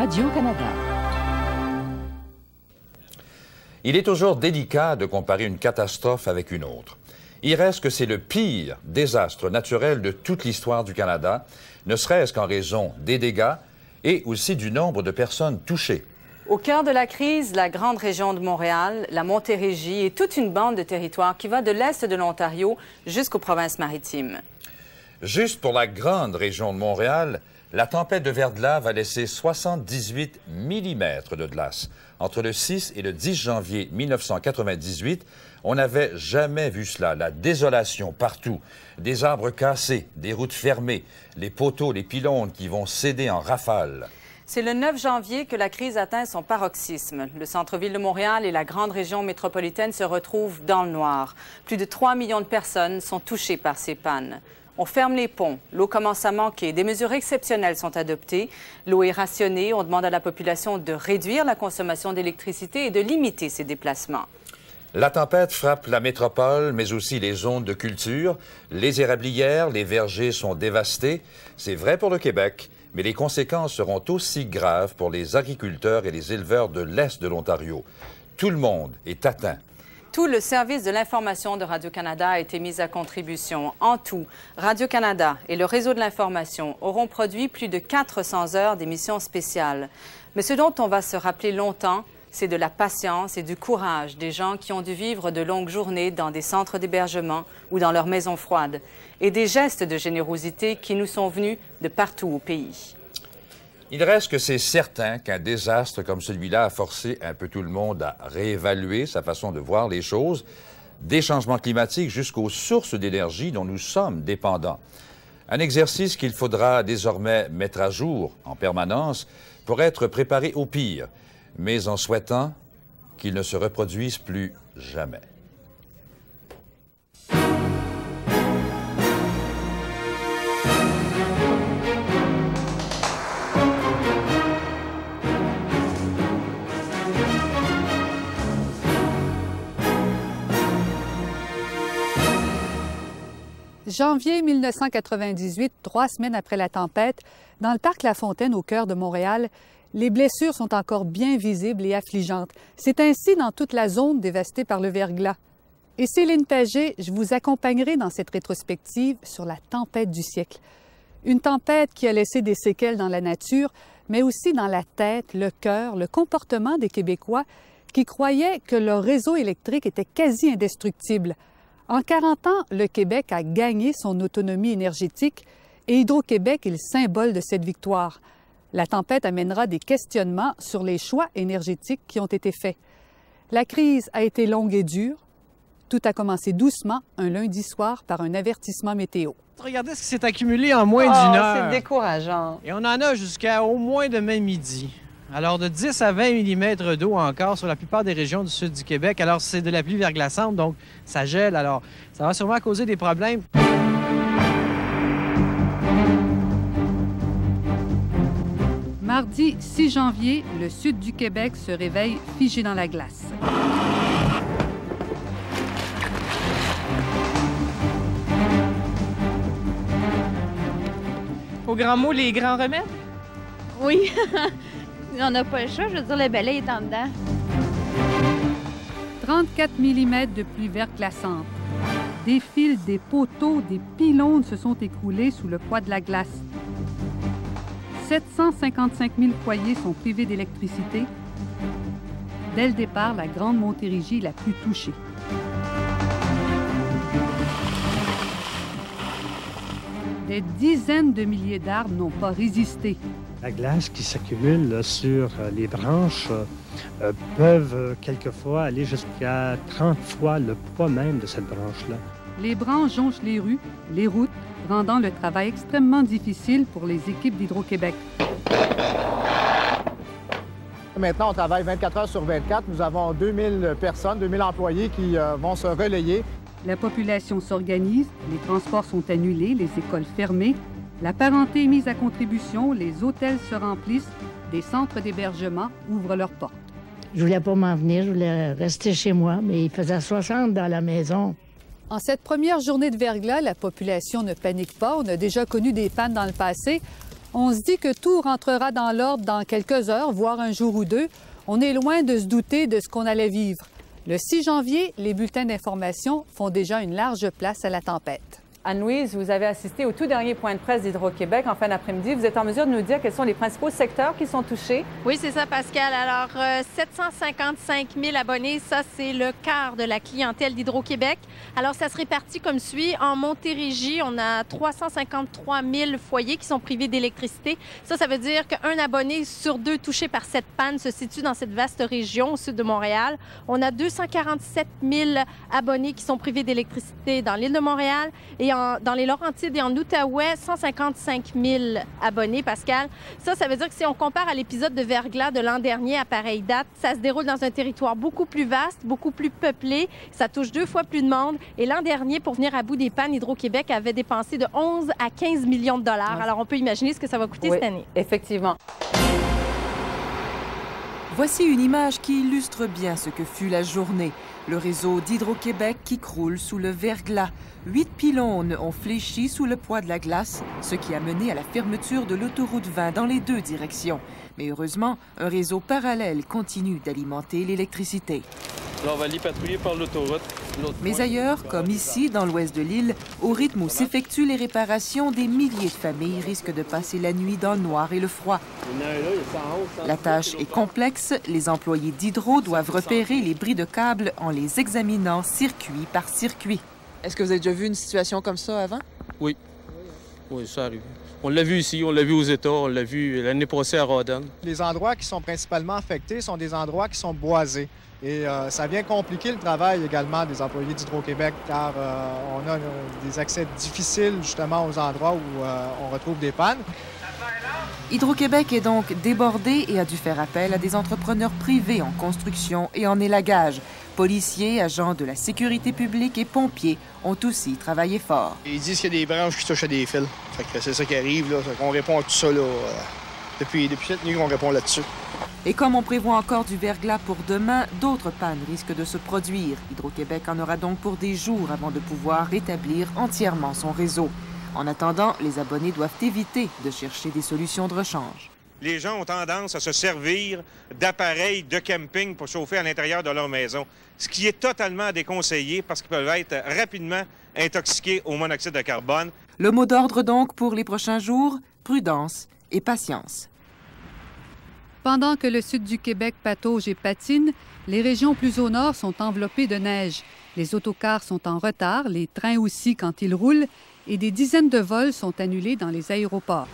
Radio-Canada. Il est toujours délicat de comparer une catastrophe avec une autre. Il reste que c'est le pire désastre naturel de toute l'histoire du Canada, ne serait-ce qu'en raison des dégâts et aussi du nombre de personnes touchées. Au cœur de la crise, la grande région de Montréal, la Montérégie et toute une bande de territoires qui va de l'est de l'Ontario jusqu'aux provinces maritimes. Juste pour la grande région de Montréal, la tempête de verglas va laisser 78 mm de glace. Entre le 6 et le 10 janvier 1998, on n'avait jamais vu cela. La désolation partout, des arbres cassés, des routes fermées, les poteaux, les pylônes qui vont céder en rafales. C'est le 9 janvier que la crise atteint son paroxysme. Le centre-ville de Montréal et la grande région métropolitaine se retrouvent dans le noir. Plus de 3 millions de personnes sont touchées par ces pannes. On ferme les ponts, l'eau commence à manquer, des mesures exceptionnelles sont adoptées, l'eau est rationnée, on demande à la population de réduire la consommation d'électricité et de limiter ses déplacements. La tempête frappe la métropole, mais aussi les zones de culture. Les érablières, les vergers sont dévastés. C'est vrai pour le Québec, mais les conséquences seront aussi graves pour les agriculteurs et les éleveurs de l'Est de l'Ontario. Tout le monde est atteint. Tout le service de l'information de Radio-Canada a été mis à contribution. En tout, Radio-Canada et le réseau de l'information auront produit plus de 400 heures d'émissions spéciales. Mais ce dont on va se rappeler longtemps, c'est de la patience et du courage des gens qui ont dû vivre de longues journées dans des centres d'hébergement ou dans leurs maisons froides, et des gestes de générosité qui nous sont venus de partout au pays. Il reste que c'est certain qu'un désastre comme celui-là a forcé un peu tout le monde à réévaluer sa façon de voir les choses, des changements climatiques jusqu'aux sources d'énergie dont nous sommes dépendants. Un exercice qu'il faudra désormais mettre à jour en permanence pour être préparé au pire, mais en souhaitant qu'il ne se reproduise plus jamais. Janvier 1998, 3 semaines après la tempête, dans le parc La Fontaine, au cœur de Montréal, les blessures sont encore bien visibles et affligeantes. C'est ainsi dans toute la zone dévastée par le verglas. Et Céline Pagé, je vous accompagnerai dans cette rétrospective sur la tempête du siècle. Une tempête qui a laissé des séquelles dans la nature, mais aussi dans la tête, le cœur, le comportement des Québécois qui croyaient que leur réseau électrique était quasi indestructible. En 40 ans, le Québec a gagné son autonomie énergétique et Hydro-Québec est le symbole de cette victoire. La tempête amènera des questionnements sur les choix énergétiques qui ont été faits. La crise a été longue et dure. Tout a commencé doucement un lundi soir par un avertissement météo. Regardez ce qui s'est accumulé en moins d'une heure. C'est décourageant. Et on en a jusqu'à au moins demain midi. Alors, de 10 à 20 mm d'eau encore sur la plupart des régions du sud du Québec. Alors, c'est de la pluie verglaçante, donc ça gèle. Alors, ça va sûrement causer des problèmes. Mardi 6 janvier, le sud du Québec se réveille figé dans la glace. Au grand mot, les grands remèdes? Oui. On n'a pas le choix, je veux dire, le balai est en dedans. 34 mm de pluie verglaçante. Des fils, des poteaux, des pylônes se sont écroulés sous le poids de la glace. 755 000 foyers sont privés d'électricité. Dès le départ, la grande Montérégie est la plus touchée. Des dizaines de milliers d'arbres n'ont pas résisté. La glace qui s'accumule sur les branches peuvent quelquefois aller jusqu'à 30 fois le poids même de cette branche-là. Les branches jonchent les rues, les routes, rendant le travail extrêmement difficile pour les équipes d'Hydro-Québec. Maintenant, on travaille 24 heures sur 24. Nous avons 2000 personnes, 2000 employés qui vont se relayer. La population s'organise, les transports sont annulés, les écoles fermées. La parenté est mise à contribution, les hôtels se remplissent, des centres d'hébergement ouvrent leurs portes. Je voulais pas m'en venir, je voulais rester chez moi, mais il faisait 60 dans la maison. En cette première journée de verglas, la population ne panique pas. On a déjà connu des pannes dans le passé. On se dit que tout rentrera dans l'ordre dans quelques heures, voire un jour ou deux. On est loin de se douter de ce qu'on allait vivre. Le 6 janvier, les bulletins d'information font déjà une large place à la tempête. Anne-Louise, vous avez assisté au tout dernier point de presse d'Hydro-Québec en fin d'après-midi. Vous êtes en mesure de nous dire quels sont les principaux secteurs qui sont touchés? Oui, c'est ça, Pascal. Alors, 755 000 abonnés, ça, c'est le quart de la clientèle d'Hydro-Québec. Alors, ça se répartit comme suit. En Montérégie, on a 353 000 foyers qui sont privés d'électricité. Ça veut dire qu'un abonné sur deux touché par cette panne se situe dans cette vaste région au sud de Montréal. On a 247 000 abonnés qui sont privés d'électricité dans l'île de Montréal. Et dans les Laurentides et en Outaouais, 155 000 abonnés, Pascal. Ça veut dire que si on compare à l'épisode de verglas de l'an dernier à pareille date, ça se déroule dans un territoire beaucoup plus vaste, beaucoup plus peuplé. Ça touche 2 fois plus de monde. Et l'an dernier, pour venir à bout des pannes, Hydro-Québec avait dépensé de 11 à 15 millions de dollars. Alors, on peut imaginer ce que ça va coûter cette année. Effectivement. Voici une image qui illustre bien ce que fut la journée. Le réseau d'Hydro-Québec qui croule sous le verglas. 8 pylônes ont fléchi sous le poids de la glace, ce qui a mené à la fermeture de l'autoroute 20 dans les 2 directions. Mais heureusement, un réseau parallèle continue d'alimenter l'électricité. Là, on va aller patrouiller par l'autoroute. Mais ailleurs, comme ici, dans l'ouest de l'île, au rythme où s'effectuent les réparations, des milliers de familles risquent de passer la nuit dans le noir et le froid. La tâche est complexe. Les employés d'Hydro doivent repérer les bris de câbles en les examinant circuit par circuit. Est-ce que vous avez déjà vu une situation comme ça avant? Oui. Oui, ça arrive. On l'a vu ici, on l'a vu aux États, on l'a vu l'année passée à Rawdon. Les endroits qui sont principalement affectés sont des endroits qui sont boisés. Et ça vient compliquer le travail également des employés d'Hydro-Québec car on a des accès difficiles justement aux endroits où on retrouve des pannes. Hydro-Québec est donc débordé et a dû faire appel à des entrepreneurs privés en construction et en élagage. Policiers, agents de la sécurité publique et pompiers ont aussi travaillé fort. Ils disent qu'il y a des branches qui touchent à des fils. Fait que c'est ça qui arrive, là. On répond à tout ça, là. Depuis cette nuit, on répond là-dessus. Et comme on prévoit encore du verglas pour demain, d'autres pannes risquent de se produire. Hydro-Québec en aura donc pour des jours avant de pouvoir rétablir entièrement son réseau. En attendant, les abonnés doivent éviter de chercher des solutions de rechange. Les gens ont tendance à se servir d'appareils de camping pour chauffer à l'intérieur de leur maison, ce qui est totalement déconseillé parce qu'ils peuvent être rapidement intoxiqués au monoxyde de carbone. Le mot d'ordre donc pour les prochains jours, prudence et patience. Pendant que le sud du Québec patauge et patine, les régions plus au nord sont enveloppées de neige. Les autocars sont en retard, les trains aussi quand ils roulent, et des dizaines de vols sont annulés dans les aéroports.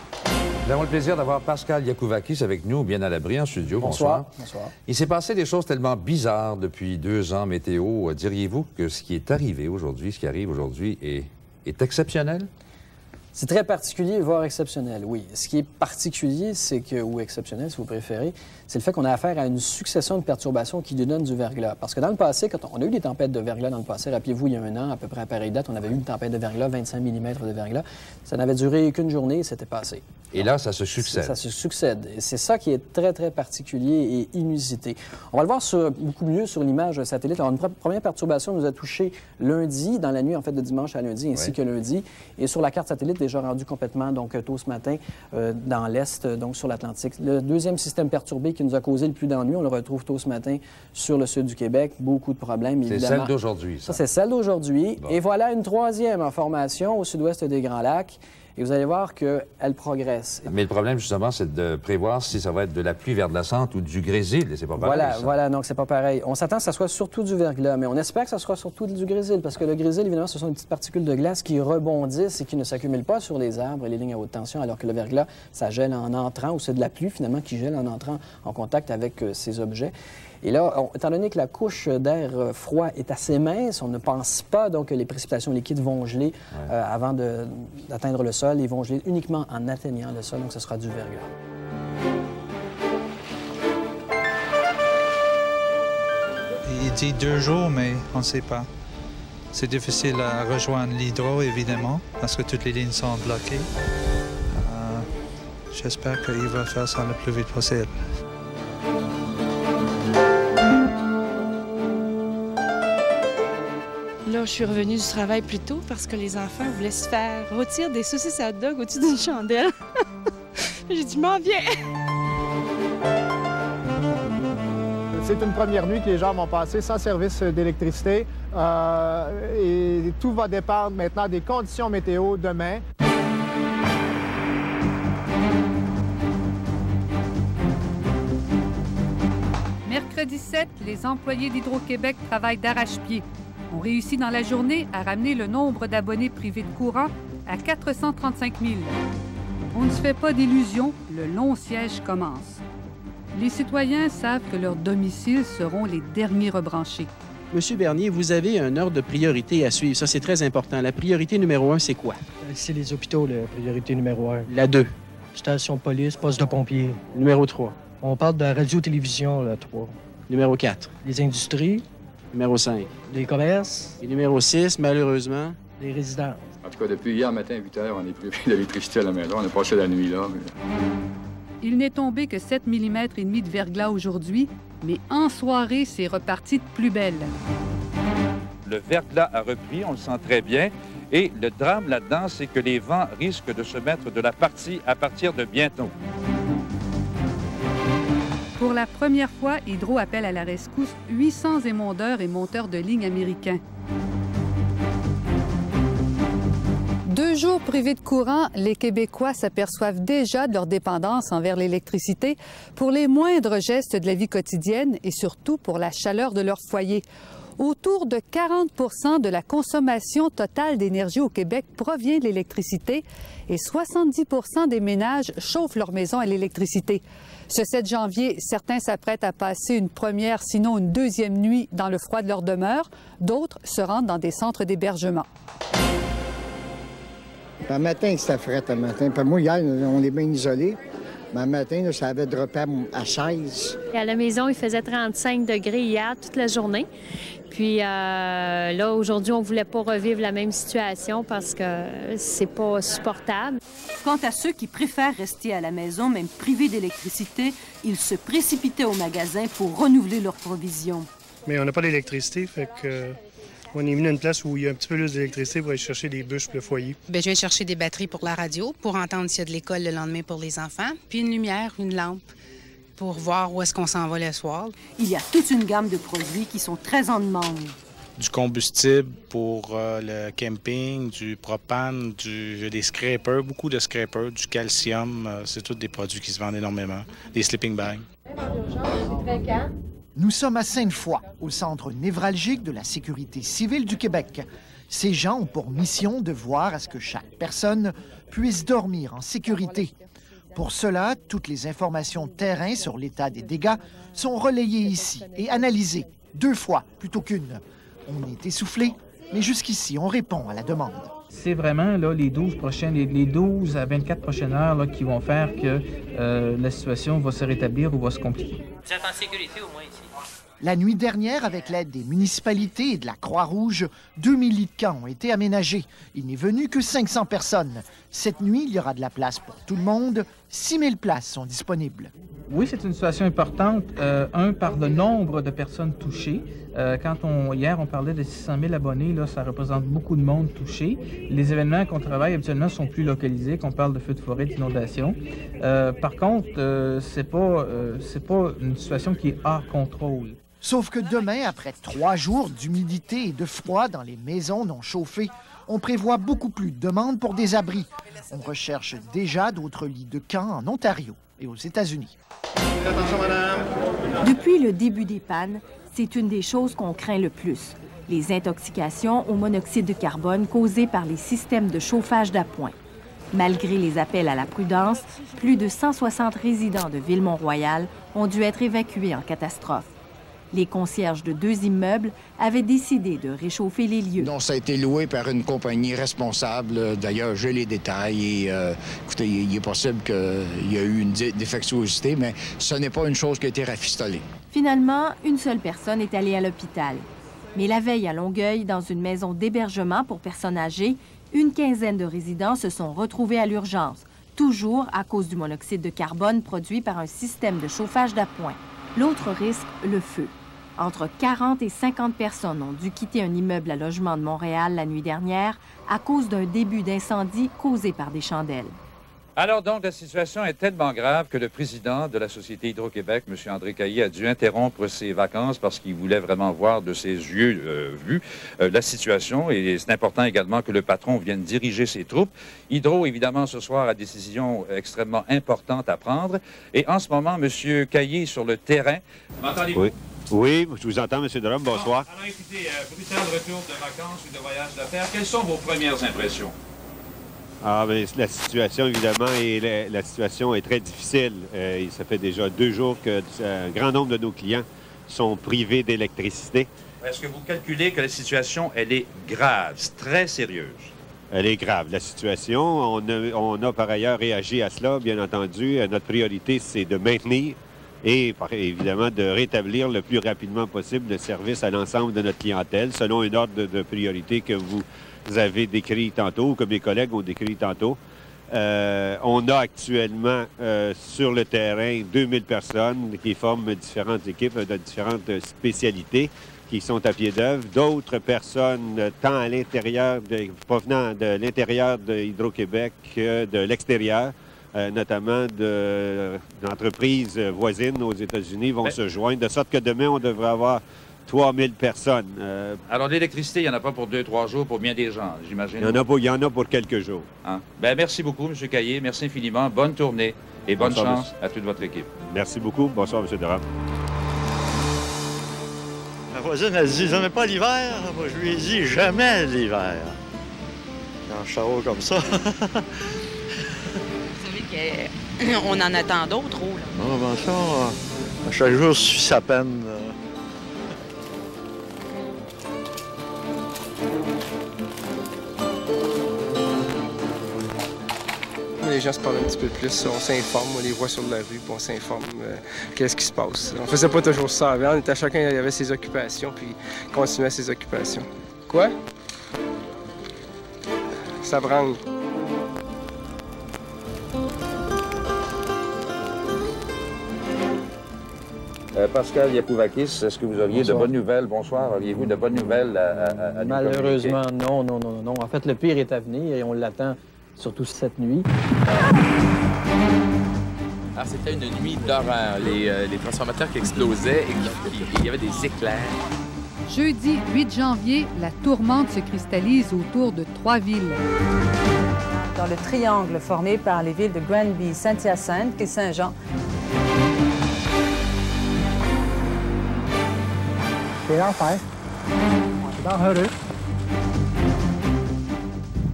Nous avons le plaisir d'avoir Pascal Yakouvakis avec nous, bien à l'abri en studio. Bonsoir. Bonsoir. Il s'est passé des choses tellement bizarres depuis 2 ans, météo. Diriez-vous que ce qui est arrivé aujourd'hui, ce qui arrive aujourd'hui, est exceptionnel? C'est très particulier, voire exceptionnel, oui. Ce qui est particulier, c'est que, ou exceptionnel, si vous préférez, c'est le fait qu'on a affaire à une succession de perturbations qui nous donnent du verglas. Parce que dans le passé, quand on a eu des tempêtes de verglas dans le passé, rappelez-vous, il y a 1 an, à peu près à pareille date, on avait eu une tempête de verglas, 25 mm de verglas. Ça n'avait duré qu'une journée et c'était passé. Et là, ça se succède. Ça se succède. Et c'est ça qui est très, très particulier et inusité. On va le voir beaucoup mieux sur l'image satellite. Alors, une première perturbation nous a touché lundi, dans la nuit, en fait, de dimanche à lundi, ainsi que lundi. Et sur la carte satellite, déjà rendu complètement, donc, tôt ce matin, dans l'Est, donc sur l'Atlantique. Le deuxième système perturbé qui nous a causé le plus d'ennuis, on le retrouve tôt ce matin sur le sud du Québec. Beaucoup de problèmes, évidemment. C'est celle d'aujourd'hui, ça. Ça, c'est celle d'aujourd'hui. Bon. Et voilà une troisième en formation au sud-ouest des Grands Lacs. Et vous allez voir qu'elle progresse. Mais le problème, justement, c'est de prévoir si ça va être de la pluie verglaçante ou du grésil. C'est pas pareil, Voilà, donc c'est pas pareil. On s'attend que ça soit surtout du verglas, mais on espère que ça sera surtout du grésil, parce que le grésil, évidemment, ce sont des petites particules de glace qui rebondissent et qui ne s'accumulent pas sur les arbres et les lignes à haute tension, alors que le verglas, ça gèle en entrant, ou c'est de la pluie, finalement, qui gèle en entrant en contact avec ces objets. Et là, étant donné que la couche d'air froid est assez mince, on ne pense pas donc que les précipitations liquides vont geler avant d'atteindre le sol. Ils vont geler uniquement en atteignant le sol, donc ce sera du verglas. Il dit 2 jours, mais on ne sait pas. C'est difficile à rejoindre l'hydro, évidemment, parce que toutes les lignes sont bloquées. J'espère qu'il va faire ça le plus vite possible. Là, je suis revenue du travail plus tôt parce que les enfants voulaient se faire rôtir des saucisses à hot dog au-dessus d'une chandelle. J'ai dit, m'en viens. C'est une première nuit que les gens vont passer sans service d'électricité et tout va dépendre maintenant des conditions météo demain. Mercredi 7, les employés d'Hydro-Québec travaillent d'arrache-pied. On réussit dans la journée à ramener le nombre d'abonnés privés de courant à 435 000. On ne se fait pas d'illusions, le long siège commence. Les citoyens savent que leurs domiciles seront les derniers rebranchés. Monsieur Bernier, vous avez un ordre de priorité à suivre. Ça, c'est très important. La priorité numéro 1, c'est quoi? C'est les hôpitaux, la priorité numéro 1. La 2. Station de police, poste de pompiers. Numéro 3. On parle de radio-télévision, la 3. Numéro 4. Les industries. Numéro 5. Les commerces. Et numéro 6, malheureusement. Les résidents. En tout cas, depuis hier matin à 8 h, on est privé d'électricité à la maison. On a passé la nuit là. Il n'est tombé que 7 mm et demi de verglas aujourd'hui, mais en soirée, c'est reparti de plus belle. Le verglas a repris, on le sent très bien. Et le drame là-dedans, c'est que les vents risquent de se mettre de la partie à partir de bientôt. Pour la première fois, Hydro appelle à la rescousse 800 émondeurs et monteurs de ligne américains. 2 jours privés de courant, les Québécois s'aperçoivent déjà de leur dépendance envers l'électricité pour les moindres gestes de la vie quotidienne et surtout pour la chaleur de leur foyer. Autour de 40 de la consommation totale d'énergie au Québec provient de l'électricité et 70 des ménages chauffent leur maison à l'électricité. Ce 7 janvier, certains s'apprêtent à passer une première, sinon une deuxième nuit dans le froid de leur demeure. D'autres se rendent dans des centres d'hébergement. Un matin, c'était frais, un matin. Puis moi, hier, on est bien isolés. Mais un matin, ça avait droppé à 16. À la maison, il faisait 35 degrés hier, toute la journée. Puis là, aujourd'hui, on ne voulait pas revivre la même situation parce que c'est pas supportable. Quant à ceux qui préfèrent rester à la maison, même privés d'électricité, ils se précipitaient au magasin pour renouveler leurs provisions. Mais on n'a pas d'électricité, fait que... On est venu à une place où il y a un petit peu plus d'électricité pour aller chercher des bûches pour le foyer. Bien, je viens chercher des batteries pour la radio, pour entendre s'il y a de l'école le lendemain pour les enfants, puis une lumière, une lampe, pour voir où est-ce qu'on s'en va le soir. Il y a toute une gamme de produits qui sont très en demande. Du combustible pour le camping, du propane, des scrapers, beaucoup de scrapers, du calcium. C'est tous des produits qui se vendent énormément. Des sleeping bags. Nous sommes à Sainte-Foy, au centre névralgique de la sécurité civile du Québec. Ces gens ont pour mission de voir à ce que chaque personne puisse dormir en sécurité. Pour cela, toutes les informations de terrain sur l'état des dégâts sont relayées ici et analysées 2 fois plutôt qu'une. On est essoufflé, mais jusqu'ici, on répond à la demande. C'est vraiment là, les 12 à 24 prochaines heures là, qui vont faire que la situation va se rétablir ou va se compliquer. Vous êtes en sécurité au moins ici? La nuit dernière, avec l'aide des municipalités et de la Croix-Rouge, 2000 lits de camp ont été aménagés. Il n'est venu que 500 personnes. Cette nuit, il y aura de la place pour tout le monde. 6000 places sont disponibles. Oui, c'est une situation importante. Par le nombre de personnes touchées. Hier, on parlait de 600 000 abonnés. Là, ça représente beaucoup de monde touché. Les événements qu'on travaille habituellement sont plus localisés, qu'on parle de feux de forêt, d'inondations. Par contre, c'est pas une situation qui est hors contrôle. Sauf que demain, après 3 jours d'humidité et de froid dans les maisons non chauffées, on prévoit beaucoup plus de demandes pour des abris. On recherche déjà d'autres lits de camp en Ontario et aux États-Unis. Attention, madame. Depuis le début des pannes, c'est une des choses qu'on craint le plus. Les intoxications au monoxyde de carbone causées par les systèmes de chauffage d'appoint. Malgré les appels à la prudence, plus de 160 résidents de Ville-Mont-Royal ont dû être évacués en catastrophe. Les concierges de 2 immeubles avaient décidé de réchauffer les lieux. Non, ça a été loué par une compagnie responsable. D'ailleurs, j'ai les détails. Et, écoutez, il est possible qu'il y a eu une défectuosité, mais ce n'est pas une chose qui a été rafistolée. Finalement, une seule personne est allée à l'hôpital. Mais la veille à Longueuil, dans une maison d'hébergement pour personnes âgées, une quinzaine de résidents se sont retrouvés à l'urgence, toujours à cause du monoxyde de carbone produit par un système de chauffage d'appoint. L'autre risque, le feu. Entre 40 et 50 personnes ont dû quitter un immeuble à logement de Montréal la nuit dernière à cause d'un début d'incendie causé par des chandelles. Alors donc, la situation est tellement grave que le président de la Société Hydro-Québec, M. André Caillé, a dû interrompre ses vacances parce qu'il voulait vraiment voir de ses yeux vus la situation. Et c'est important également que le patron vienne diriger ses troupes. Hydro, évidemment, ce soir, a des décisions extrêmement importantes à prendre. Et en ce moment, M. Caillé est sur le terrain. M'entendez-vous? Oui. Oui, je vous entends, M. Drum. Bonsoir. Alors écoutez, brutal retour de vacances ou de voyage d'affaires. Quelles sont vos premières impressions? Ah, bien, la situation, évidemment, la situation est très difficile. Ça fait déjà 2 jours qu'un grand nombre de nos clients sont privés d'électricité. Est-ce que vous calculez que la situation, elle est grave, très sérieuse? Elle est grave, la situation. On a par ailleurs réagi à cela, bien entendu. Notre priorité, c'est de maintenir et, évidemment, de rétablir le plus rapidement possible le service à l'ensemble de notre clientèle, selon un ordre de priorité que vous avez décrit tantôt, ou que mes collègues ont décrit tantôt. On a actuellement sur le terrain 2000 personnes qui forment différentes équipes de différentes spécialités qui sont à pied d'œuvre. D'autres personnes, tant à l'intérieur, provenant de l'intérieur de Hydro-Québec que de l'extérieur, notamment d'entreprises voisines aux États-Unis, vont se joindre, de sorte que demain, on devrait avoir 3000 personnes. Alors, l'électricité, il n'y en a pas pour 2-3 jours pour bien des gens, j'imagine? Il y en a pour quelques jours. Hein? Bien, merci beaucoup, M. Caillé. Merci infiniment. Bonne tournée et bonne chance à toute votre équipe. Merci beaucoup. Bonsoir, M. Durand. Ma voisine, elle dit, jamais pas l'hiver. Moi, je lui ai dit, jamais l'hiver. Quand je sors comme ça. Vous savez qu'on en attend d'autres, là. Ah, ben ça, chaque jour suffit sa peine. Les gens se parlent un petit peu plus, on s'informe, on les voit sur la rue, puis on s'informe qu'est-ce qui se passe. On faisait pas toujours ça avant, chacun avait ses occupations, puis continuait ses occupations. Quoi? Ça branle. Pascal Yapouvakis, est-ce que vous auriez de bonnes nouvelles? Bonsoir. Auriez-vous de bonnes nouvelles à Malheureusement, non. En fait, le pire est à venir et on l'attend surtout cette nuit. Alors, c'était une nuit d'horreur. Les transformateurs qui explosaient et il y avait des éclairs. Jeudi 8 janvier, la tourmente se cristallise autour de 3 villes. Dans le triangle formé par les villes de Granby, Saint-Hyacinthe et Saint-Jean. C'est l'enfer. C'est dangereux.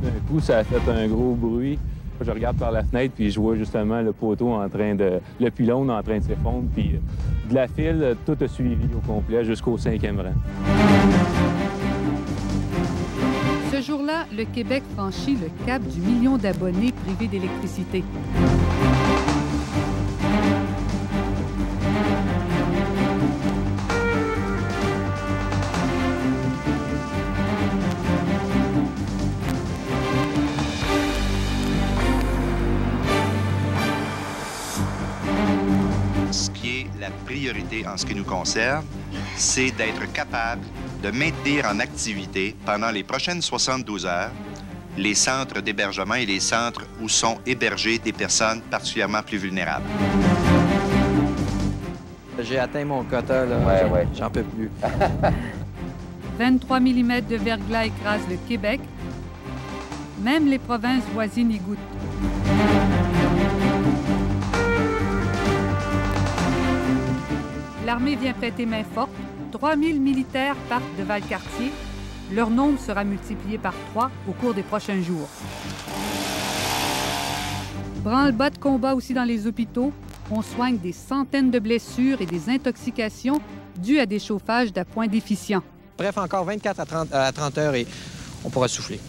D'un coup, ça a fait un gros bruit. Je regarde par la fenêtre, puis je vois justement le poteau le pylône en train de s'effondrer, puis de la file, tout a suivi au complet jusqu'au 5e rang. Ce jour-là, le Québec franchit le cap du million d'abonnés privés d'électricité. La priorité en ce qui nous concerne, c'est d'être capable de maintenir en activité pendant les prochaines 72 heures les centres d'hébergement et les centres où sont hébergées des personnes particulièrement plus vulnérables. J'ai atteint mon quota, là. Ouais. J'en peux plus. 23 mm de verglas écrasent le Québec. Même les provinces voisines y goûtent. L'armée vient prêter main forte. 3000 militaires partent de Valcartier. Leur nombre sera multiplié par 3 au cours des prochains jours. Branle-bas de combat aussi dans les hôpitaux. On soigne des centaines de blessures et des intoxications dues à des chauffages d'appoint déficients. Bref, encore 24 à 30 heures et on pourra souffler.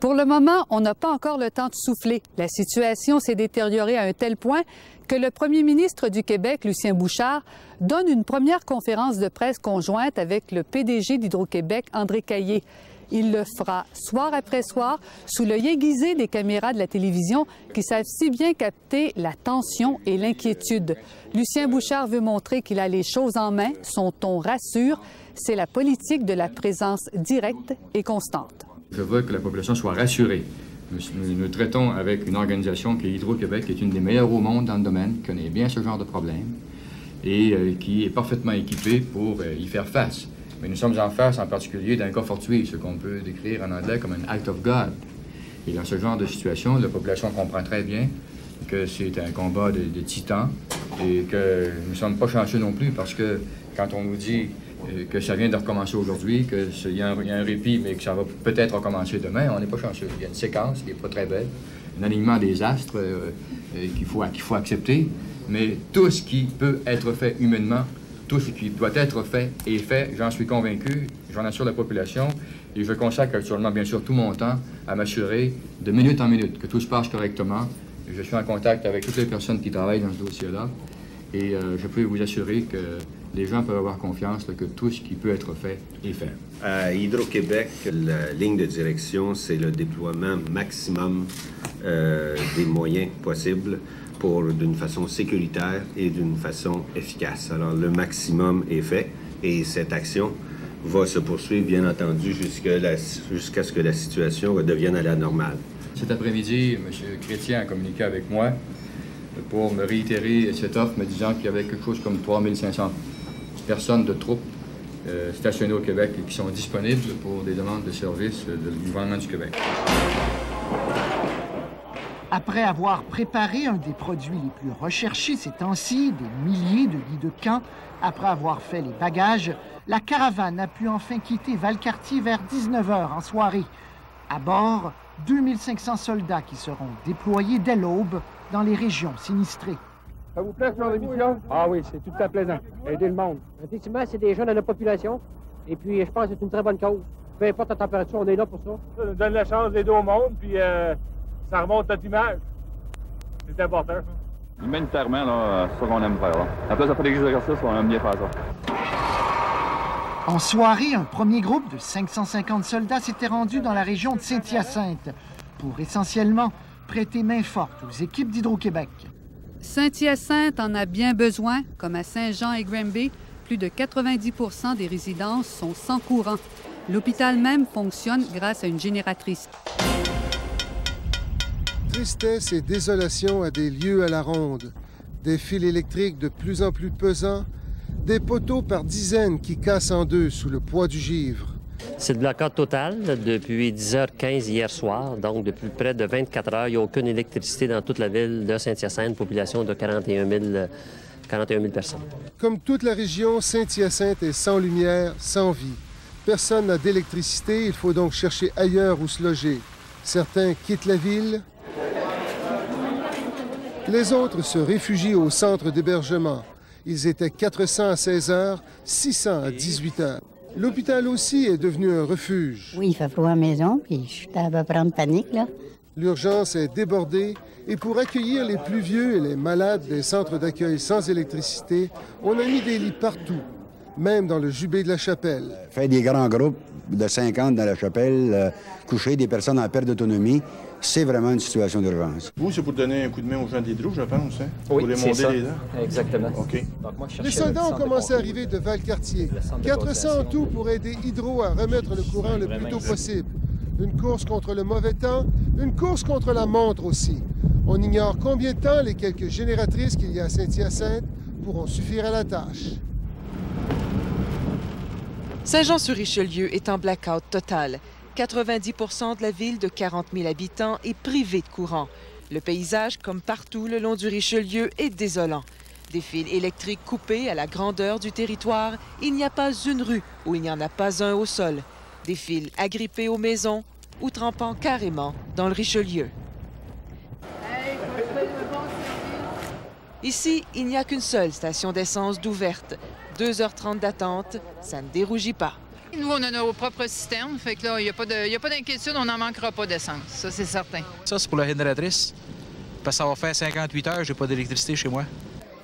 Pour le moment, on n'a pas encore le temps de souffler. La situation s'est détériorée à un tel point que le premier ministre du Québec, Lucien Bouchard, donne une première conférence de presse conjointe avec le PDG d'Hydro-Québec, André Caillé. Il le fera soir après soir sous l'œil aiguisé des caméras de la télévision qui savent si bien capter la tension et l'inquiétude. Lucien Bouchard veut montrer qu'il a les choses en main. Son ton rassure. C'est la politique de la présence directe et constante. Je veux que la population soit rassurée Nous traitons avec une organisation qui est Hydro-Québec, qui est une des meilleures au monde dans le domaine, qui connaît bien ce genre de problème et qui est parfaitement équipée pour y faire face. Mais nous sommes en face, en particulier, d'un cas fortuit, ce qu'on peut décrire en anglais comme un act of God. Et dans ce genre de situation, la population comprend très bien que c'est un combat de titans et que nous ne sommes pas chanceux non plus parce que quand on nous dit que ça vient de recommencer aujourd'hui, qu'il y a un répit, mais que ça va peut-être recommencer demain, on n'est pas chanceux. Il y a une séquence qui n'est pas très belle, un alignement des astres qu'il faut accepter, mais tout ce qui peut être fait humainement, tout ce qui doit être fait est fait, j'en suis convaincu, j'en assure la population, et je consacre actuellement, bien sûr, tout mon temps à m'assurer de minute en minute que tout se passe correctement. Je suis en contact avec toutes les personnes qui travaillent dans ce dossier-là, et je peux vous assurer que les gens peuvent avoir confiance que tout ce qui peut être fait est fait. À Hydro-Québec, la ligne de direction, c'est le déploiement maximum des moyens possibles d'une façon sécuritaire et d'une façon efficace. Alors, le maximum est fait et cette action va se poursuivre, bien entendu, jusqu'à ce que la situation redevienne à la normale. Cet après-midi, M. Chrétien a communiqué avec moi pour me réitérer cette offre, me disant qu'il y avait quelque chose comme 3500 personnes de troupes stationnées au Québec et qui sont disponibles pour des demandes de services du gouvernement du Québec. Après avoir préparé un des produits les plus recherchés ces temps-ci, des milliers de lits de camp, après avoir fait les bagages, la caravane a pu enfin quitter Valcartier vers 19h en soirée. À bord, 2500 soldats qui seront déployés dès l'aube dans les régions sinistrées. Ça vous plaît, ce genre d'émission? Ah oui, c'est tout à fait plaisant. Aider le monde. Effectivement, c'est des jeunes de la population. Et puis, je pense que c'est une très bonne cause. Peu importe la température, on est là pour ça. Ça nous donne la chance d'aider au monde, puis ça remonte notre image. C'est important, ça. Humanitairement, là, c'est ça qu'on aime faire. Là. Après, ça fait des exercices, on aime bien faire ça. En soirée, un premier groupe de 550 soldats s'était rendu dans la région de Saint-Hyacinthe pour essentiellement prêter main forte aux équipes d'Hydro-Québec. Saint-Hyacinthe en a bien besoin, comme à Saint-Jean et Granby. Plus de 90 % des résidences sont sans courant. L'hôpital même fonctionne grâce à une génératrice. Tristesse et désolation à des lieux à la ronde. Des fils électriques de plus en plus pesants. Des poteaux par dizaines qui cassent en deux sous le poids du givre. C'est le blackout total depuis 10h15 hier soir, donc depuis près de 24 heures. Il n'y a aucune électricité dans toute la ville de Saint-Hyacinthe, population de 41 000 personnes. Comme toute la région, Saint-Hyacinthe est sans lumière, sans vie. Personne n'a d'électricité, il faut donc chercher ailleurs où se loger. Certains quittent la ville. Les autres se réfugient au centre d'hébergement. Ils étaient 400 à 16 heures, 600 à 18 heures. L'hôpital aussi est devenu un refuge. Oui, il fait froid à la maison, puis je suis à peu près en panique, là. L'urgence est débordée et pour accueillir les plus vieux et les malades des centres d'accueil sans électricité, on a mis des lits partout, même dans le Jubé de la Chapelle. Faire des grands groupes de 50 dans la Chapelle, coucher des personnes en perte d'autonomie, c'est vraiment une situation d'urgence. Vous, c'est pour donner un coup de main aux gens d'Hydro, je pense, hein? Oui, pour les c'est monter ça. les dents? Exactement. OK. Donc, moi, Les soldats ont commencé à arriver de Valcartier. 400 en tout pour aider Hydro à remettre le courant le plus tôt possible. Une course contre le mauvais temps, une course contre la montre aussi. On ignore combien de temps les quelques génératrices qu'il y a à Saint-Hyacinthe pourront suffire à la tâche. Saint-Jean-sur-Richelieu est en blackout total. 90 % de la ville de 40 000 habitants est privée de courant. Le paysage, comme partout le long du Richelieu, est désolant. Des fils électriques coupés à la grandeur du territoire, il n'y a pas une rue où il n'y en a pas un au sol. Des fils agrippés aux maisons ou trempant carrément dans le Richelieu. Ici, il n'y a qu'une seule station d'essence d'ouverte. 2h30 d'attente, ça ne dérougit pas. Nous, on a nos propres systèmes, fait que là, il n'y a pas d'inquiétude, on n'en manquera pas d'essence, ça c'est certain. Ça, c'est pour la génératrice, parce que ça va faire 58 heures, j'ai pas d'électricité chez moi.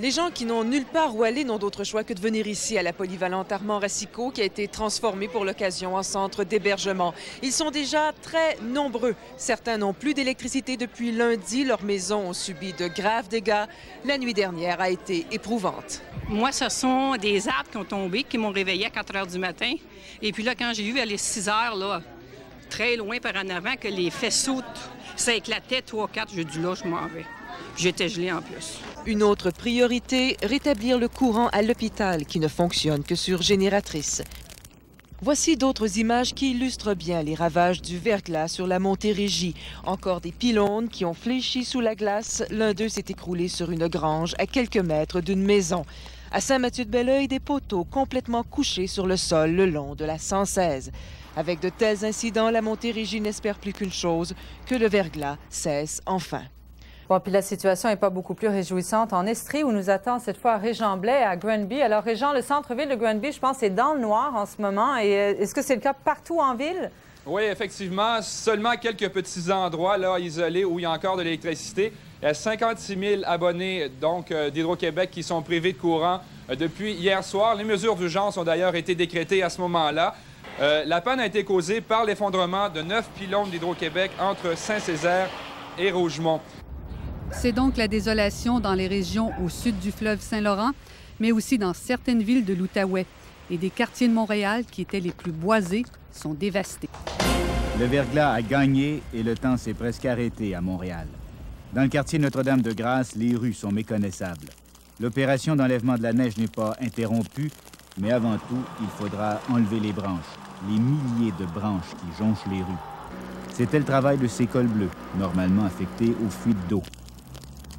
Les gens qui n'ont nulle part où aller n'ont d'autre choix que de venir ici à la polyvalente Armand-Racicot qui a été transformée pour l'occasion en centre d'hébergement. Ils sont déjà très nombreux. Certains n'ont plus d'électricité depuis lundi. Leurs maisons ont subi de graves dégâts. La nuit dernière a été éprouvante. Moi, ce sont des arbres qui ont tombé, qui m'ont réveillé à 4 heures du matin. Et puis là, quand j'ai vu à les 6 heures, là, très loin par en avant, que les faisceaux Ça éclatait 3-4, j'ai dit là, je m'en vais. J'étais gelée en plus. Une autre priorité, rétablir le courant à l'hôpital qui ne fonctionne que sur génératrice. Voici d'autres images qui illustrent bien les ravages du verglas sur la Montérégie. Encore des pylônes qui ont fléchi sous la glace. L'un d'eux s'est écroulé sur une grange à quelques mètres d'une maison. À Saint-Mathieu-de-Belleuil, des poteaux complètement couchés sur le sol le long de la 116. Avec de tels incidents, la Montérégie n'espère plus qu'une chose, que le verglas cesse enfin. Bon, puis la situation n'est pas beaucoup plus réjouissante en Estrie, où nous attend cette fois Régent Blais à Granby. Alors, Régent, le centre-ville de Granby, je pense, est dans le noir en ce moment. Et est-ce que c'est le cas partout en ville? Oui, effectivement. Seulement quelques petits endroits là, isolés où il y a encore de l'électricité. Il y a 56 000 abonnés donc d'Hydro-Québec qui sont privés de courant depuis hier soir. Les mesures d'urgence ont d'ailleurs été décrétées à ce moment-là. La panne a été causée par l'effondrement de 9 pylônes d'Hydro-Québec entre Saint-Césaire et Rougemont. C'est donc la désolation dans les régions au sud du fleuve Saint-Laurent, mais aussi dans certaines villes de l'Outaouais. Et des quartiers de Montréal qui étaient les plus boisés sont dévastés. Le verglas a gagné et le temps s'est presque arrêté à Montréal. Dans le quartier Notre-Dame-de-Grâce, les rues sont méconnaissables. L'opération d'enlèvement de la neige n'est pas interrompue, mais avant tout, il faudra enlever les branches, les milliers de branches qui jonchent les rues. C'était le travail de ces cols bleus, normalement affectés aux fuites d'eau.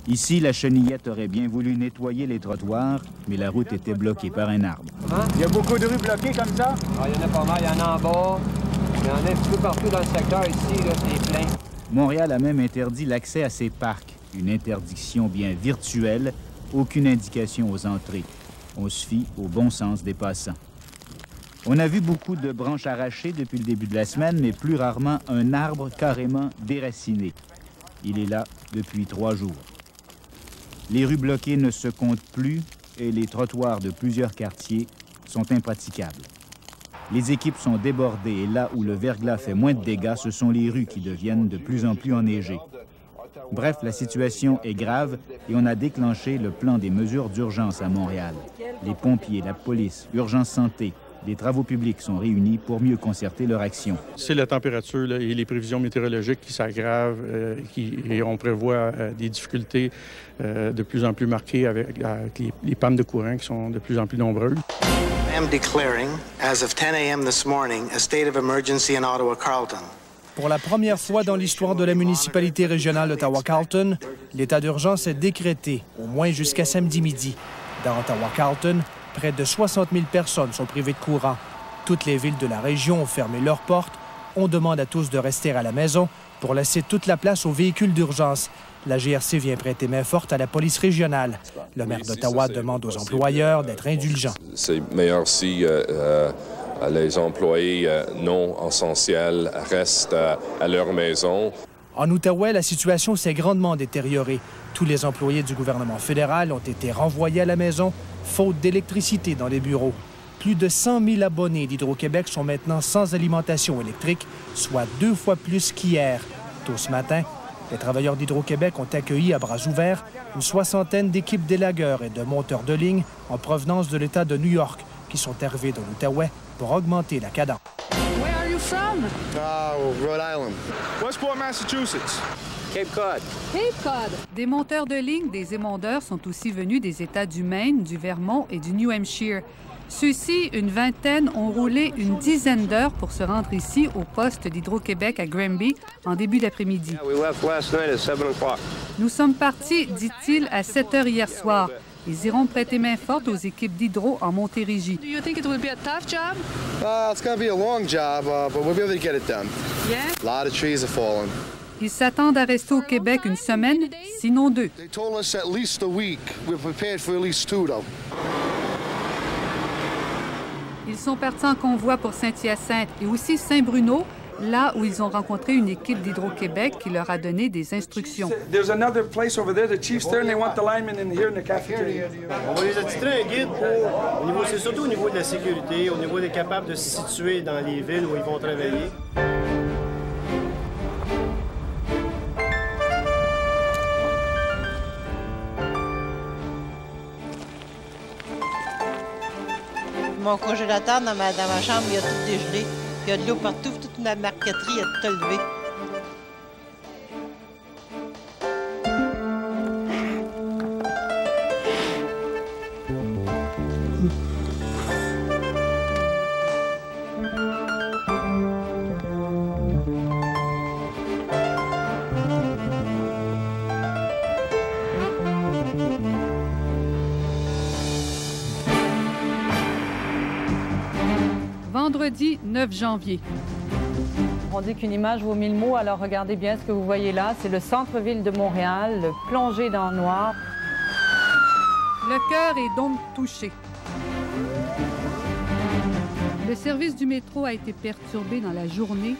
Ici, la chenillette aurait bien voulu nettoyer les trottoirs, mais la route était bloquée par un arbre. Il y a beaucoup de rues bloquées comme ça? Ah, il y en a pas mal, il y en a en bas. Il y en a un petit peu partout dans le secteur ici, là, c'est plein. Montréal a même interdit l'accès à ses parcs, une interdiction bien virtuelle, aucune indication aux entrées. On se fie au bon sens des passants. On a vu beaucoup de branches arrachées depuis le début de la semaine, mais plus rarement un arbre carrément déraciné. Il est là depuis 3 jours. Les rues bloquées ne se comptent plus et les trottoirs de plusieurs quartiers sont impraticables. Les équipes sont débordées et là où le verglas fait moins de dégâts, ce sont les rues qui deviennent de plus en plus enneigées. Bref, la situation est grave et on a déclenché le plan des mesures d'urgence à Montréal. Les pompiers, la police, Urgence Santé, les travaux publics sont réunis pour mieux concerter leur action. C'est la température là, et les prévisions météorologiques qui s'aggravent et on prévoit des difficultés de plus en plus marquées avec les pannes de courant qui sont de plus en plus nombreuses. I am declaring, as of 10 a.m. this morning, a state of emergency in Ottawa-Carleton. Pour la première fois dans l'histoire de la municipalité régionale d'Ottawa-Carleton, l'état d'urgence est décrété, au moins jusqu'à samedi midi. Dans Ottawa-Carleton, près de 60 000 personnes sont privées de courant. Toutes les villes de la région ont fermé leurs portes. On demande à tous de rester à la maison pour laisser toute la place aux véhicules d'urgence. La GRC vient prêter main forte à la police régionale. Le maire d'Ottawa demande aux employeurs d'être indulgents. C'est meilleur si les employés non essentiels restent à leur maison. En Outaouais, la situation s'est grandement détériorée. Tous les employés du gouvernement fédéral ont été renvoyés à la maison, faute d'électricité dans les bureaux. Plus de 100 000 abonnés d'Hydro-Québec sont maintenant sans alimentation électrique, soit 2 fois plus qu'hier. Tôt ce matin, les travailleurs d'Hydro-Québec ont accueilli à bras ouverts une 60aine d'équipes d'élagueurs et de monteurs de ligne en provenance de l'État de New York qui sont arrivés dans l'Outaouais pour augmenter la cadence. Where are you from? Rhode Island. Westport, Massachusetts. Cape Cod. Cape Cod. Des monteurs de ligne, des émondeurs sont aussi venus des États du Maine, du Vermont et du New Hampshire. Ceux-ci, une vingtaine, ont roulé une dizaine d'heures pour se rendre ici au poste d'Hydro-Québec à Granby en début d'après-midi. Nous sommes partis, dit-il, à 7 heures hier soir. Ils iront prêter main forte aux équipes d'Hydro en Montérégie. Do you think it will be a tough job? It's going to be a long job, but we'll be able to get it done. Yeah? A lot of trees are falling. Ils s'attendent à rester au Québec une semaine, sinon 2. They told us at least a week. We're prepared for at least 2, though. Ils sont partis en convoi pour Saint-Hyacinthe et aussi Saint-Bruno, là où ils ont rencontré une équipe d'Hydro-Québec qui leur a donné des instructions. There's another place over there, the chief's there, and they want the linemen in here in the cafeteria. On va les attitrer un guide pour, c'est surtout au niveau de la sécurité, au niveau d'être capable de se situer dans les villes où ils vont travailler. Mon congélateur dans ma chambre, il a tout dégelé. Il y a de l'eau partout, toute ma marqueterie a tout enlevé. vendredi 9 janvier. On dit qu'une image vaut 1000 mots, alors regardez bien ce que vous voyez là. C'est le centre-ville de Montréal, plongé dans le noir. Le cœur est donc touché. Le service du métro a été perturbé dans la journée.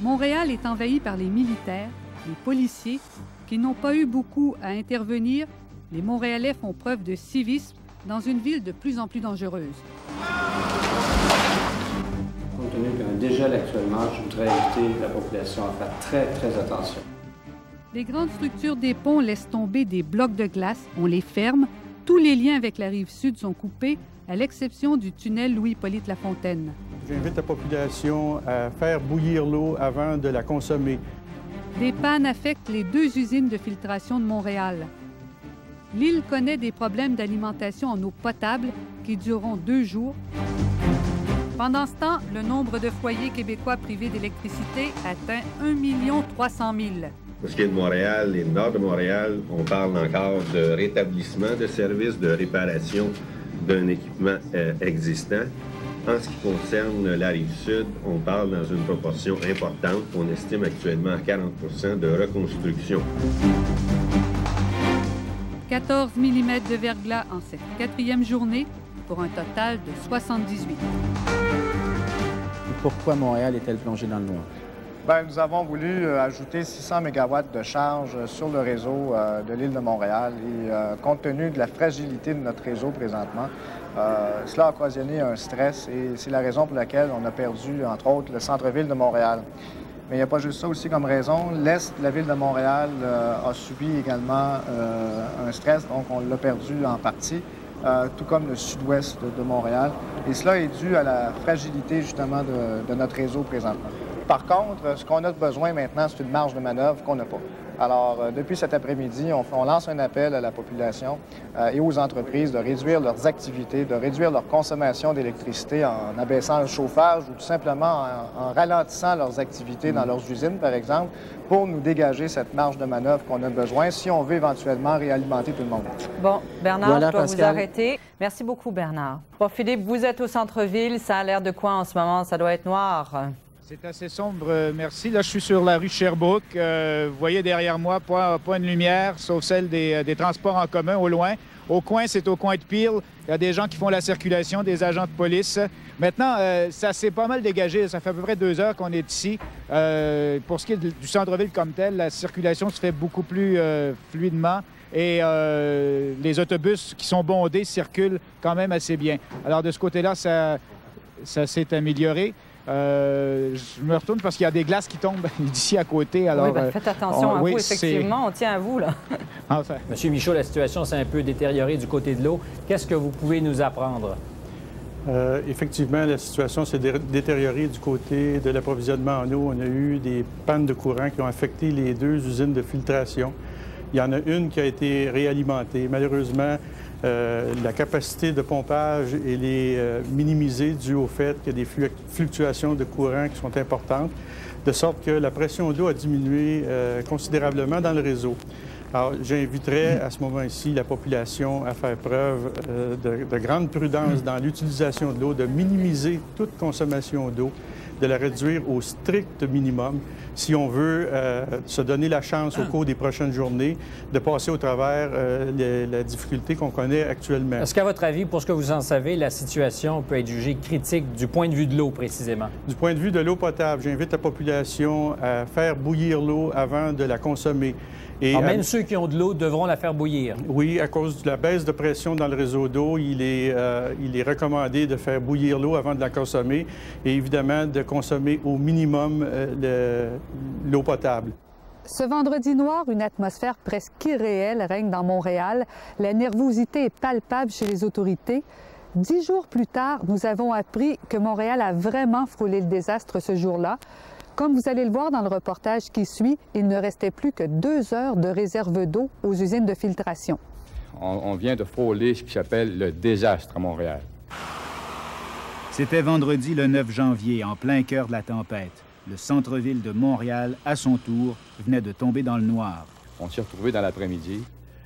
Montréal est envahi par les militaires, les policiers, qui n'ont pas eu beaucoup à intervenir. Les Montréalais font preuve de civisme dans une ville de plus en plus dangereuse. Compte tenu d'un dégel actuellement, je voudrais inviter la population à faire très attention. Les grandes structures des ponts laissent tomber des blocs de glace. On les ferme. Tous les liens avec la rive sud sont coupés, à l'exception du tunnel Louis-Hippolyte Lafontaine. J'invite la population à faire bouillir l'eau avant de la consommer. Des pannes affectent les 2 usines de filtration de Montréal. L'île connaît des problèmes d'alimentation en eau potable qui dureront 2 jours. Pendant ce temps, le nombre de foyers québécois privés d'électricité atteint 1 300 000. Pour ce qui est de Montréal et du nord de Montréal, on parle encore de rétablissement de services, de réparation d'un équipement existant. En ce qui concerne la Rive-Sud, on parle dans une proportion importante. On estime actuellement à 40 % de reconstruction. 14 mm de verglas en cette 4e journée pour un total de 78. Pourquoi Montréal est-elle plongée dans le noir? Bien, nous avons voulu ajouter 600 MW de charge sur le réseau de l'île de Montréal et compte tenu de la fragilité de notre réseau présentement, cela a occasionné un stress et c'est la raison pour laquelle on a perdu, entre autres, le centre-ville de Montréal. Mais il n'y a pas juste ça aussi comme raison. L'est de la ville de Montréal a subi également un stress, donc on l'a perdu en partie, tout comme le sud-ouest de Montréal. Et cela est dû à la fragilité, justement, de notre réseau présentement. Par contre, ce qu'on a besoin maintenant, c'est une marge de manœuvre qu'on n'a pas. Alors, depuis cet après-midi, on lance un appel à la population et aux entreprises de réduire leurs activités, de réduire leur consommation d'électricité en abaissant le chauffage ou tout simplement en ralentissant leurs activités dans leurs usines, par exemple, pour nous dégager cette marge de manœuvre qu'on a besoin si on veut éventuellement réalimenter tout le monde. Bon, Bernard, voilà, je dois Pascal. vous arrêter. Merci beaucoup, Bernard. Bon, Philippe, vous êtes au centre-ville. Ça a l'air de quoi en ce moment? Ça doit être noir. C'est assez sombre, merci. Là, je suis sur la rue Sherbrooke. Vous voyez derrière moi, pas une lumière, sauf celle des transports en commun au loin. Au coin, c'est au coin de Peel. Il y a des gens qui font la circulation, des agents de police. Maintenant, ça s'est pas mal dégagé. Ça fait à peu près 2 heures qu'on est ici. Pour ce qui est du centre-ville comme tel, la circulation se fait beaucoup plus fluidement. Et les autobus qui sont bondés circulent quand même assez bien. Alors, de ce côté-là, ça s'est amélioré. Je me retourne parce qu'il y a des glaces qui tombent d'ici à côté. Alors, oui, faites attention à vous, effectivement. On tient à vous, là. Enfin. Monsieur Michaud, la situation s'est un peu détériorée du côté de l'eau. Qu'est-ce que vous pouvez nous apprendre? Effectivement, la situation s'est détériorée du côté de l'approvisionnement en eau. On a eu des pannes de courant qui ont affecté les 2 usines de filtration. Il y en a une qui a été réalimentée. Malheureusement, la capacité de pompage elle est minimisée dû au fait qu'il y a des fluctuations de courant qui sont importantes, de sorte que la pression d'eau a diminué considérablement dans le réseau. Alors, j'inviterais à ce moment-ci la population à faire preuve de grande prudence dans l'utilisation de l'eau, de minimiser toute consommation d'eau, de la réduire au strict minimum si on veut se donner la chance au cours des prochaines journées de passer au travers la difficulté qu'on connaît actuellement. Est-ce qu'à votre avis, pour ce que vous en savez, la situation peut être jugée critique du point de vue de l'eau précisément? Du point de vue de l'eau potable, j'invite la population à faire bouillir l'eau avant de la consommer. Et même ceux qui ont de l'eau devront la faire bouillir? Oui, à cause de la baisse de pression dans le réseau d'eau, il est recommandé de faire bouillir l'eau avant de la consommer et évidemment de consommer au minimum l'eau potable. Ce vendredi noir, une atmosphère presque irréelle règne dans Montréal. La nervosité est palpable chez les autorités. 10 jours plus tard, nous avons appris que Montréal a vraiment frôlé le désastre ce jour-là. Comme vous allez le voir dans le reportage qui suit, il ne restait plus que 2 heures de réserve d'eau aux usines de filtration. On vient de frôler ce qui s'appelle le désastre à Montréal. C'était vendredi le 9 janvier, en plein cœur de la tempête. Le centre-ville de Montréal, à son tour, venait de tomber dans le noir. On s'est retrouvés dans l'après-midi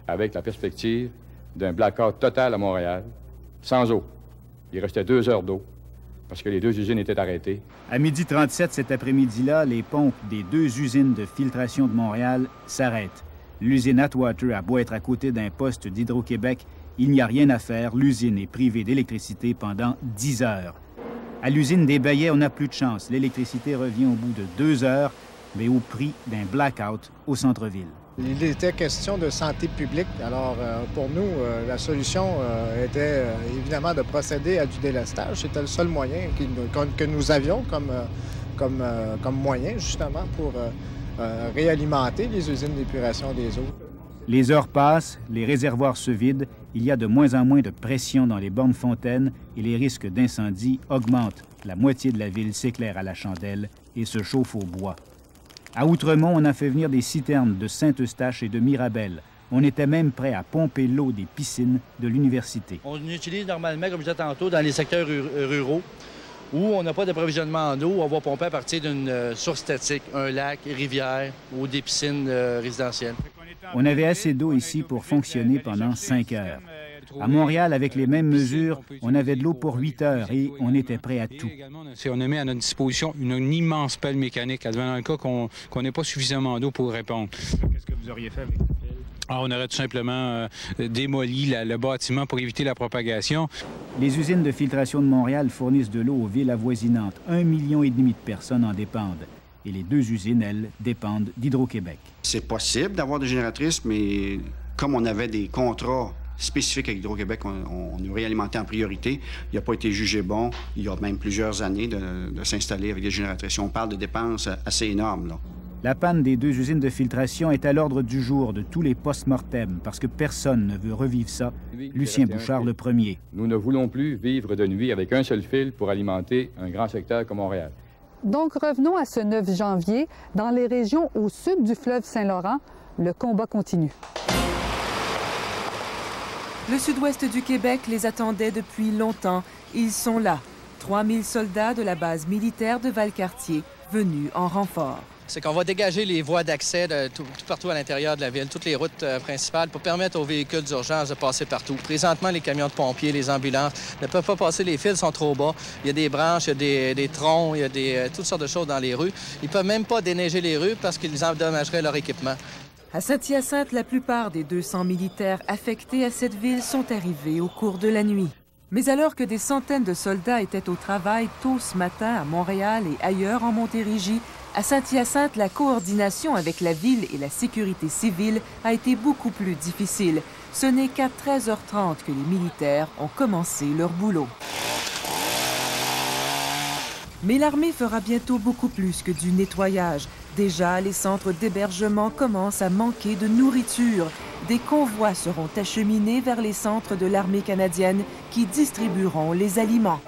avec la perspective d'un blackout total à Montréal, sans eau. Il restait 2 heures d'eau. parce que les 2 usines étaient arrêtées. À 12h37 cet après-midi-là, les pompes des 2 usines de filtration de Montréal s'arrêtent. L'usine Atwater a beau être à côté d'un poste d'Hydro-Québec, il n'y a rien à faire. L'usine est privée d'électricité pendant 10 heures. À l'usine des Ballets, on n'a plus de chance. L'électricité revient au bout de 2 heures, mais au prix d'un blackout au centre-ville. Il était question de santé publique. Alors, pour nous, la solution était évidemment de procéder à du délestage. C'était le seul moyen que nous avions comme moyen, justement, pour réalimenter les usines d'épuration des eaux. Les heures passent, les réservoirs se vident, il y a de moins en moins de pression dans les bornes fontaines et les risques d'incendie augmentent. La moitié de la ville s'éclaire à la chandelle et se chauffe au bois. À Outremont, on a fait venir des citernes de Saint-Eustache et de Mirabel. On était même prêt à pomper l'eau des piscines de l'université. On utilise normalement, comme je disais tantôt, dans les secteurs ruraux, où on n'a pas d'approvisionnement en eau, on va pomper à partir d'une source statique, un lac, une rivière ou des piscines résidentielles. On avait assez d'eau ici pour fonctionner pendant 5 heures. À Montréal, avec les mêmes mesures, on avait de l'eau pour 8 heures et on était prêt à tout. On a mis à notre disposition une immense pelle mécanique, advenant le cas qu'on n'ait pas suffisamment d'eau pour répondre. Qu'est-ce que vous auriez fait avec cette pelle? On aurait tout simplement démoli le bâtiment pour éviter la propagation. Les usines de filtration de Montréal fournissent de l'eau aux villes avoisinantes. 1,5 million de personnes en dépendent. Et les 2 usines, elles, dépendent d'Hydro-Québec. C'est possible d'avoir des génératrices, mais comme on avait des contrats spécifiques avec Hydro-Québec, on nous réalimentait en priorité. Il n'a pas été jugé bon, il y a même plusieurs années, de s'installer avec des génératrices. On parle de dépenses assez énormes, là. La panne des 2 usines de filtration est à l'ordre du jour de tous les post-mortem parce que personne ne veut revivre ça. Lucien Bouchard, le premier. Nous ne voulons plus vivre de nuit avec un seul fil pour alimenter un grand secteur comme Montréal. Donc, revenons à ce 9 janvier. Dans les régions au sud du fleuve Saint-Laurent, le combat continue. Le sud-ouest du Québec les attendait depuis longtemps. Ils sont là. 3000 soldats de la base militaire de Valcartier, venus en renfort. C'est qu'on va dégager les voies d'accès tout partout à l'intérieur de la ville, toutes les routes principales, pour permettre aux véhicules d'urgence de passer partout. Présentement, les camions de pompiers, les ambulances ne peuvent pas passer, les fils sont trop bas. Il y a des branches, il y a des troncs, il y a toutes sortes de choses dans les rues. Ils ne peuvent même pas déneiger les rues parce qu'ils endommageraient leur équipement. À Saint-Hyacinthe, la plupart des 200 militaires affectés à cette ville sont arrivés au cours de la nuit. Mais alors que des centaines de soldats étaient au travail tôt ce matin à Montréal et ailleurs en Montérégie, à Saint-Hyacinthe, la coordination avec la ville et la sécurité civile a été beaucoup plus difficile. Ce n'est qu'à 13h30 que les militaires ont commencé leur boulot. Mais l'armée fera bientôt beaucoup plus que du nettoyage. Déjà, les centres d'hébergement commencent à manquer de nourriture. Des convois seront acheminés vers les centres de l'armée canadienne qui distribueront les aliments.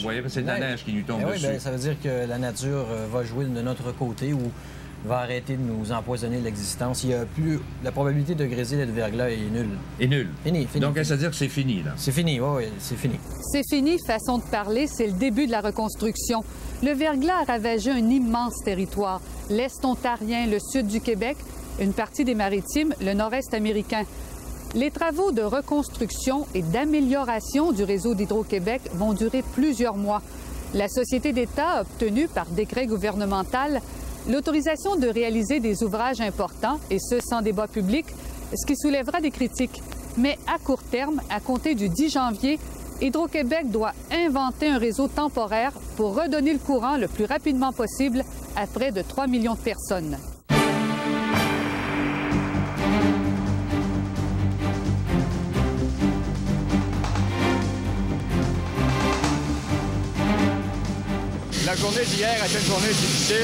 Oui, c'est de la neige qui nous tombe dessus. Oui, ça veut dire que la nature va jouer de notre côté ou va arrêter de nous empoisonner l'existence. Il y a plus... La probabilité de grésil et de verglas est nulle. Est nulle? Fini. Donc, ça veut dire que c'est fini, là? C'est fini, oui, c'est fini. C'est fini, façon de parler, c'est le début de la reconstruction. Le verglas a ravagé un immense territoire. L'Est ontarien, le sud du Québec, une partie des Maritimes, le nord-est américain. Les travaux de reconstruction et d'amélioration du réseau d'Hydro-Québec vont durer plusieurs mois. La Société d'État a obtenu, par décret gouvernemental, l'autorisation de réaliser des ouvrages importants, et ce, sans débat public, ce qui soulèvera des critiques. Mais à court terme, à compter du 10 janvier, Hydro-Québec doit inventer un réseau temporaire pour redonner le courant le plus rapidement possible à près de 3 millions de personnes. La journée d'hier a été une journée difficile.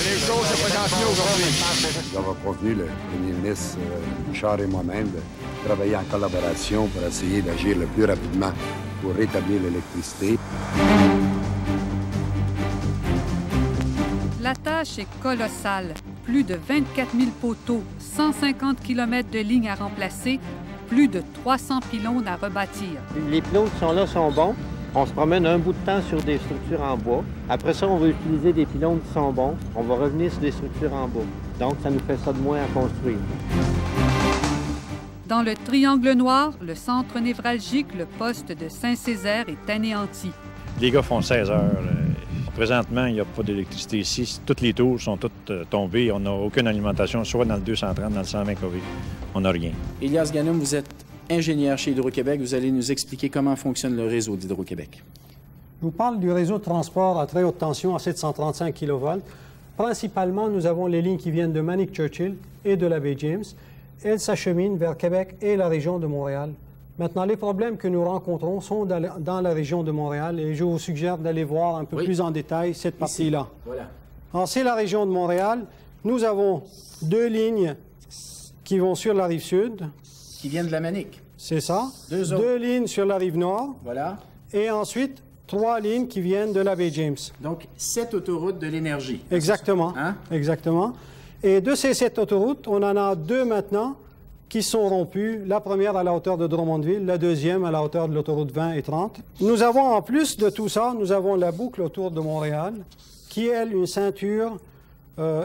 les choses se présentent mieux aujourd'hui. Nous avons convenu, le premier ministre Bouchard et moi-même, de travailler en collaboration pour essayer d'agir le plus rapidement pour rétablir l'électricité. La tâche est colossale. Plus de 24 000 poteaux, 150 km de lignes à remplacer, plus de 300 pylônes à rebâtir. Les pylônes qui sont là sont bons. On se promène un bout de temps sur des structures en bois. Après ça, on va utiliser des pylônes qui sont bons. On va revenir sur des structures en bois. Donc, ça nous fait ça de moins à construire. Dans le Triangle Noir, le centre névralgique, le poste de Saint-Césaire est anéanti. Les gars font 16 heures. Présentement, il n'y a pas d'électricité ici. Toutes les tours sont toutes tombées. On n'a aucune alimentation, soit dans le 230, dans le 120 kV. On n'a rien. Elias Ganoum, vous êtes ingénieur chez Hydro-Québec. Vous allez nous expliquer comment fonctionne le réseau d'Hydro-Québec. Je vous parle du réseau de transport à très haute tension à 735 kV. Principalement, nous avons les lignes qui viennent de Manic-Churchill et de la baie James. Elles s'acheminent vers Québec et la région de Montréal. Maintenant, les problèmes que nous rencontrons sont dans la région de Montréal et je vous suggère d'aller voir un peu plus en détail cette partie-là. Voilà. Alors, c'est la région de Montréal. Nous avons 2 lignes qui vont sur la rive sud. Qui viennent de la Manic. C'est ça. 2 lignes sur la rive nord. Voilà. Et ensuite, 3 lignes qui viennent de la baie James. Donc, 7 autoroutes de l'énergie. Exactement. Hein? Exactement. Et de ces 7 autoroutes, on en a 2 maintenant qui sont rompues. La première à la hauteur de Drummondville, la deuxième à la hauteur de l'autoroute 20 et 30. Nous avons, en plus de tout ça, nous avons la boucle autour de Montréal, qui est, elle, une ceinture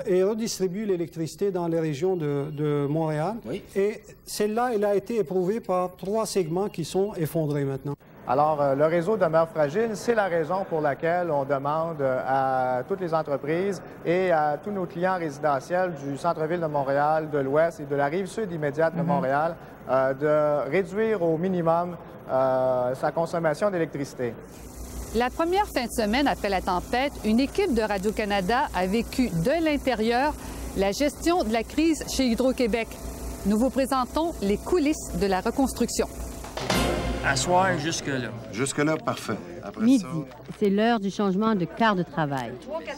et redistribue l'électricité dans les régions de Montréal. Oui. Et celle-là, elle a été éprouvée par 3 segments qui sont effondrés maintenant. Alors, le réseau demeure fragile. C'est la raison pour laquelle on demande à toutes les entreprises et à tous nos clients résidentiels du centre-ville de Montréal, de l'Ouest et de la rive sud immédiate de Montréal de réduire au minimum sa consommation d'électricité. La première fin de semaine après la tempête, une équipe de Radio-Canada a vécu de l'intérieur la gestion de la crise chez Hydro-Québec. Nous vous présentons les coulisses de la reconstruction. Asseoir jusque-là. Jusque-là, parfait. Après Midi, c'est l'heure du changement de quart de travail.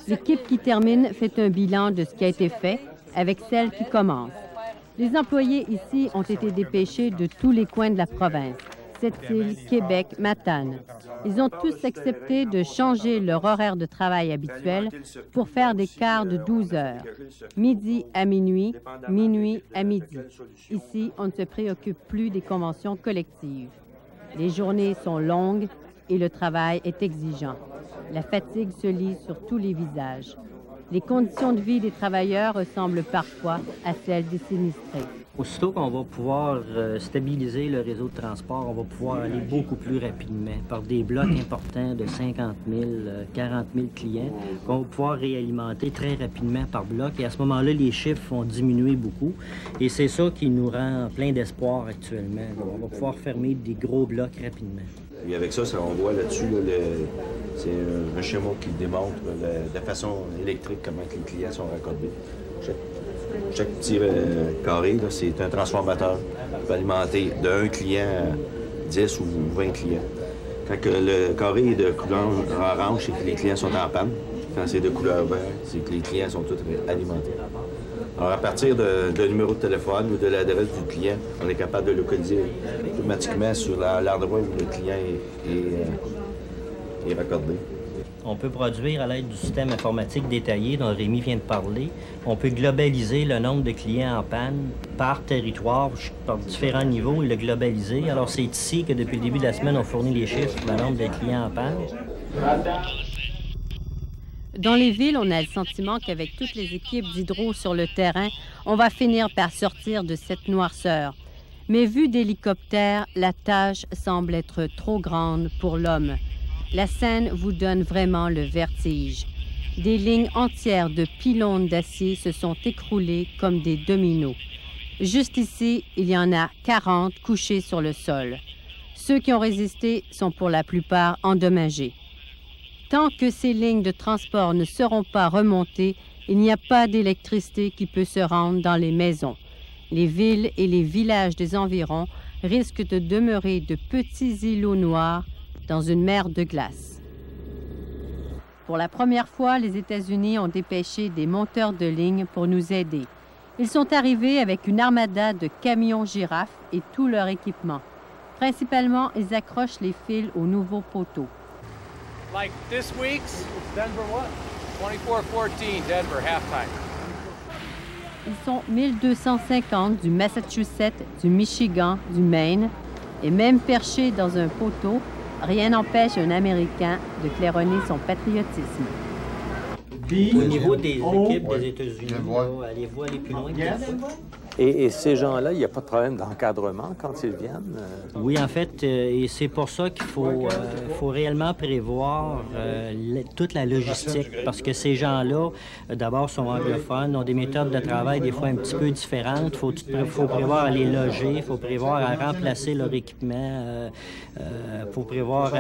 L'équipe qui termine fait un bilan de ce qui a été fait avec celle qui commence. Les employés ici ont été dépêchés de tous les coins de la province. Sept-Îles, Québec, Matane. Ils ont tous accepté de changer leur horaire de travail habituel pour faire des quarts de 12 heures. Midi à minuit, minuit à midi. Ici, on ne se préoccupe plus des conventions collectives. Les journées sont longues et le travail est exigeant. La fatigue se lit sur tous les visages. Les conditions de vie des travailleurs ressemblent parfois à celles des sinistrés. Aussitôt qu'on va pouvoir stabiliser le réseau de transport, on va pouvoir aller beaucoup plus rapidement par des blocs importants de 50 000, 40 000 clients qu'on va pouvoir réalimenter très rapidement par bloc. Et à ce moment-là, les chiffres vont diminuer beaucoup. Et c'est ça qui nous rend plein d'espoir actuellement. On va pouvoir fermer des gros blocs rapidement. Et avec ça, on voit là-dessus, c'est un schéma qui démontre de façon électrique comment les clients sont raccordés. Chaque petit carré, c'est un transformateur qui peut alimenter de 1 client à 10 ou 20 clients. Quand le carré est de couleur orange, c'est que les clients sont en panne. Quand c'est de couleur verte, c'est que les clients sont tous alimentés. Alors, à partir de numéro de téléphone ou de l'adresse du client, on est capable de localiser automatiquement sur l'endroit où le client est raccordé. On peut produire à l'aide du système informatique détaillé dont Rémi vient de parler. On peut globaliser le nombre de clients en panne par territoire, par différents niveaux, et le globaliser. Alors, c'est ici que depuis le début de la semaine, on fournit les chiffres sur le nombre de clients en panne. Dans les villes, on a le sentiment qu'avec toutes les équipes d'hydro sur le terrain, on va finir par sortir de cette noirceur. Mais vu d'hélicoptère, la tâche semble être trop grande pour l'homme. La scène vous donne vraiment le vertige. Des lignes entières de pylônes d'acier se sont écroulées comme des dominos. Juste ici, il y en a 40 couchés sur le sol. Ceux qui ont résisté sont pour la plupart endommagés. Tant que ces lignes de transport ne seront pas remontées, il n'y a pas d'électricité qui peut se rendre dans les maisons. Les villes et les villages des environs risquent de demeurer de petits îlots noirs dans une mer de glace. Pour la première fois, les États-Unis ont dépêché des monteurs de ligne pour nous aider. Ils sont arrivés avec une armada de camions girafes et tout leur équipement. Principalement, ils accrochent les fils aux nouveaux poteaux. Like this week's Denver what? 24-14 Denver halftime. Ils sont 1250 du Massachusetts, du Michigan, du Maine, et même perchés dans un poteau, rien n'empêche un Américain de claironner son patriotisme. Au niveau des équipes des États-Unis, allez-vous aller plus loin que ça? Et ces gens-là, il n'y a pas de problème d'encadrement quand ils viennent? Oui, en fait, et c'est pour ça qu'il faut réellement prévoir toute la logistique, parce que ces gens-là, d'abord, sont anglophones, ont des méthodes de travail des fois un petit peu différentes. Il faut prévoir à les loger, il faut prévoir à remplacer leur équipement, il faut prévoir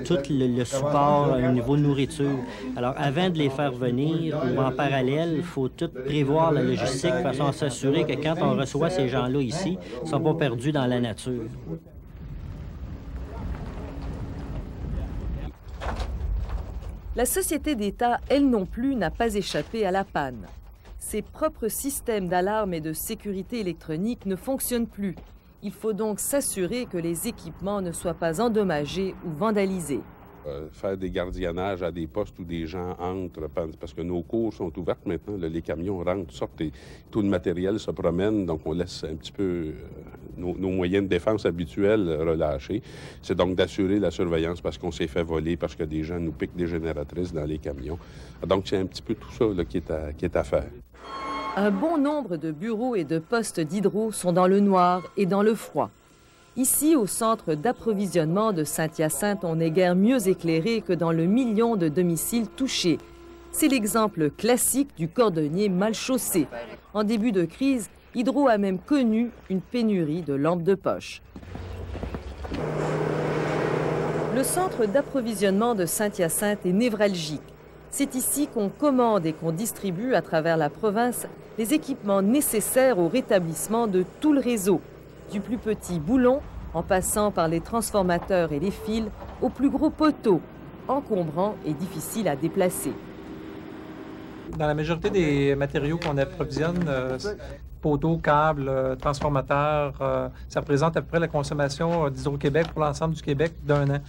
tout le support au niveau de nourriture. Alors, avant de les faire venir ou en parallèle, il faut tout prévoir la logistique de façon à s'assurer que quand on reçoit ces gens-là ici, ils ne sont pas perdus dans la nature. La société d'État, elle non plus, n'a pas échappé à la panne. Ses propres systèmes d'alarme et de sécurité électronique ne fonctionnent plus. Il faut donc s'assurer que les équipements ne soient pas endommagés ou vandalisés. Faire des gardiennages à des postes où des gens entrent, parce que nos cours sont ouvertes maintenant, les camions rentrent, sortent, et tout le matériel se promène, donc on laisse un petit peu nos moyens de défense habituels relâchés. C'est donc d'assurer la surveillance parce qu'on s'est fait voler, parce que des gens nous piquent des génératrices dans les camions. Donc c'est un petit peu tout ça là, qui est à faire. Un bon nombre de bureaux et de postes d'hydro sont dans le noir et dans le froid. Ici, au centre d'approvisionnement de Saint-Hyacinthe, on n'est guère mieux éclairé que dans le million de domiciles touchés. C'est l'exemple classique du cordonnier mal chaussé. En début de crise, Hydro a même connu une pénurie de lampes de poche. Le centre d'approvisionnement de Saint-Hyacinthe est névralgique. C'est ici qu'on commande et qu'on distribue à travers la province les équipements nécessaires au rétablissement de tout le réseau, du plus petit boulon, en passant par les transformateurs et les fils, au plus gros poteau, encombrant et difficile à déplacer. Dans la majorité des matériaux qu'on approvisionne, poteaux, câbles, transformateurs, ça représente à peu près la consommation d'Hydro-Québec pour l'ensemble du Québec d'un an.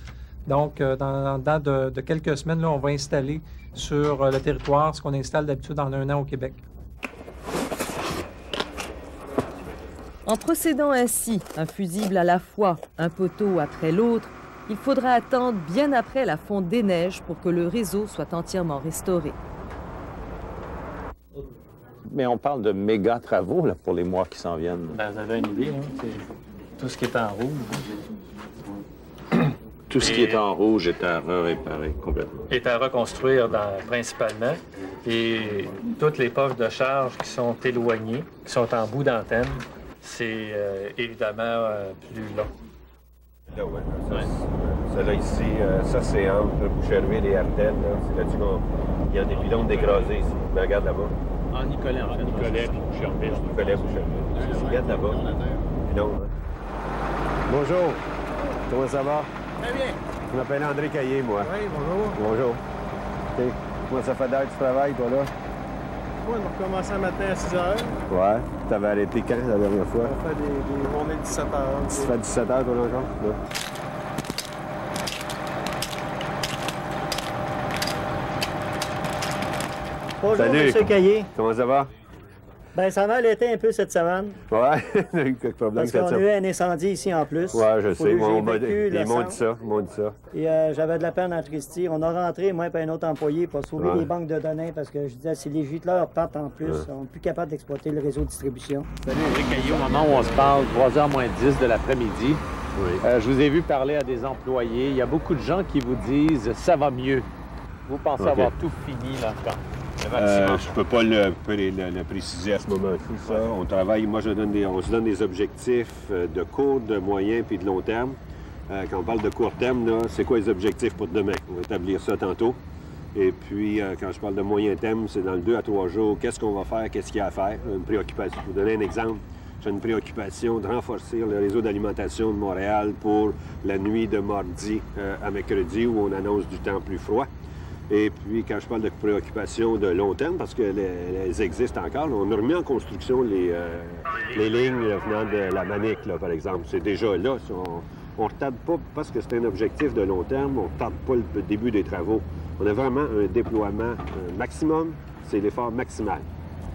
Donc, dans de quelques semaines, là, on va installer sur le territoire ce qu'on installe d'habitude en un an au Québec. En procédant ainsi, un fusible à la fois, un poteau après l'autre, il faudra attendre bien après la fonte des neiges pour que le réseau soit entièrement restauré. Mais on parle de méga travaux là, pour les mois qui s'en viennent. Ben, vous avez une idée, hein? C'est tout ce qui est en rouge. Tout ce qui est en rouge est à réparer complètement. Est à reconstruire principalement. Et toutes les postes de charge qui sont éloignées, qui sont en bout d'antenne, c'est évidemment plus long. Là, ouais. Ça, là, ici, ça, c'est entre Boucherville et Ardennes. C'est là-dessus qu'il y a des pylônes décrasés ici. Mais regarde là-bas. En Nicolet, en fait. Nicolet, Boucherville. Nicolet, Boucherville. Regarde là-bas. Pylône, hein. Bonjour. Comment ça va? Très bien. Je m'appelle André Caillé, moi. Oui, bonjour. Bonjour. OK. Comment ça fait d'heure que tu travailles, toi, là? Moi, on a recommencé un matin à 6 h. Ouais. T'avais arrêté quand, la dernière fois? On fait des journées de 17 h. Tu fais 17 h, toi, là, encore? Ouais. Bonjour, Salut. M. Caillé. Comment ça va? Ben ça va l'été un peu cette semaine. Ouais, il y a eu quelques problèmes. Parce qu'on a eu un incendie ici en plus. Ouais, je sais. Ils m'ont dit ça. Et j'avais de la peine en Christie. On a rentré, moi et un autre employé, pour sauver les banques de données parce que je disais, si les gîteleurs partent en plus, on n'est plus capable d'exploiter le réseau de distribution. Salut, Éric Caillé, au moment où on se parle, 3h moins 10 de l'après-midi. Oui. Je vous ai vu parler à des employés. Il y a beaucoup de gens qui vous disent « ça va mieux ». Vous pensez avoir tout fini là quand? Je ne peux pas le préciser à ce moment-ci, ça. On travaille, moi, on se donne des objectifs de court, de moyen puis de long terme. Quand on parle de court terme, c'est quoi les objectifs pour demain? On va établir ça tantôt. Et puis, quand je parle de moyen terme, c'est dans le 2 à 3 jours. Qu'est-ce qu'on va faire? Qu'est-ce qu'il y a à faire? Une préoccupation. Je vais vous donner un exemple. J'ai une préoccupation de renforcer le réseau d'alimentation de Montréal pour la nuit de mardi à mercredi où on annonce du temps plus froid. Et puis, quand je parle de préoccupations de long terme, parce qu'elles existent encore, on a remis en construction les lignes venant de la Manic, là, par exemple. C'est déjà là. On ne retarde pas, parce que c'est un objectif de long terme, on ne retarde pas le début des travaux. On a vraiment un déploiement maximum, c'est l'effort maximal.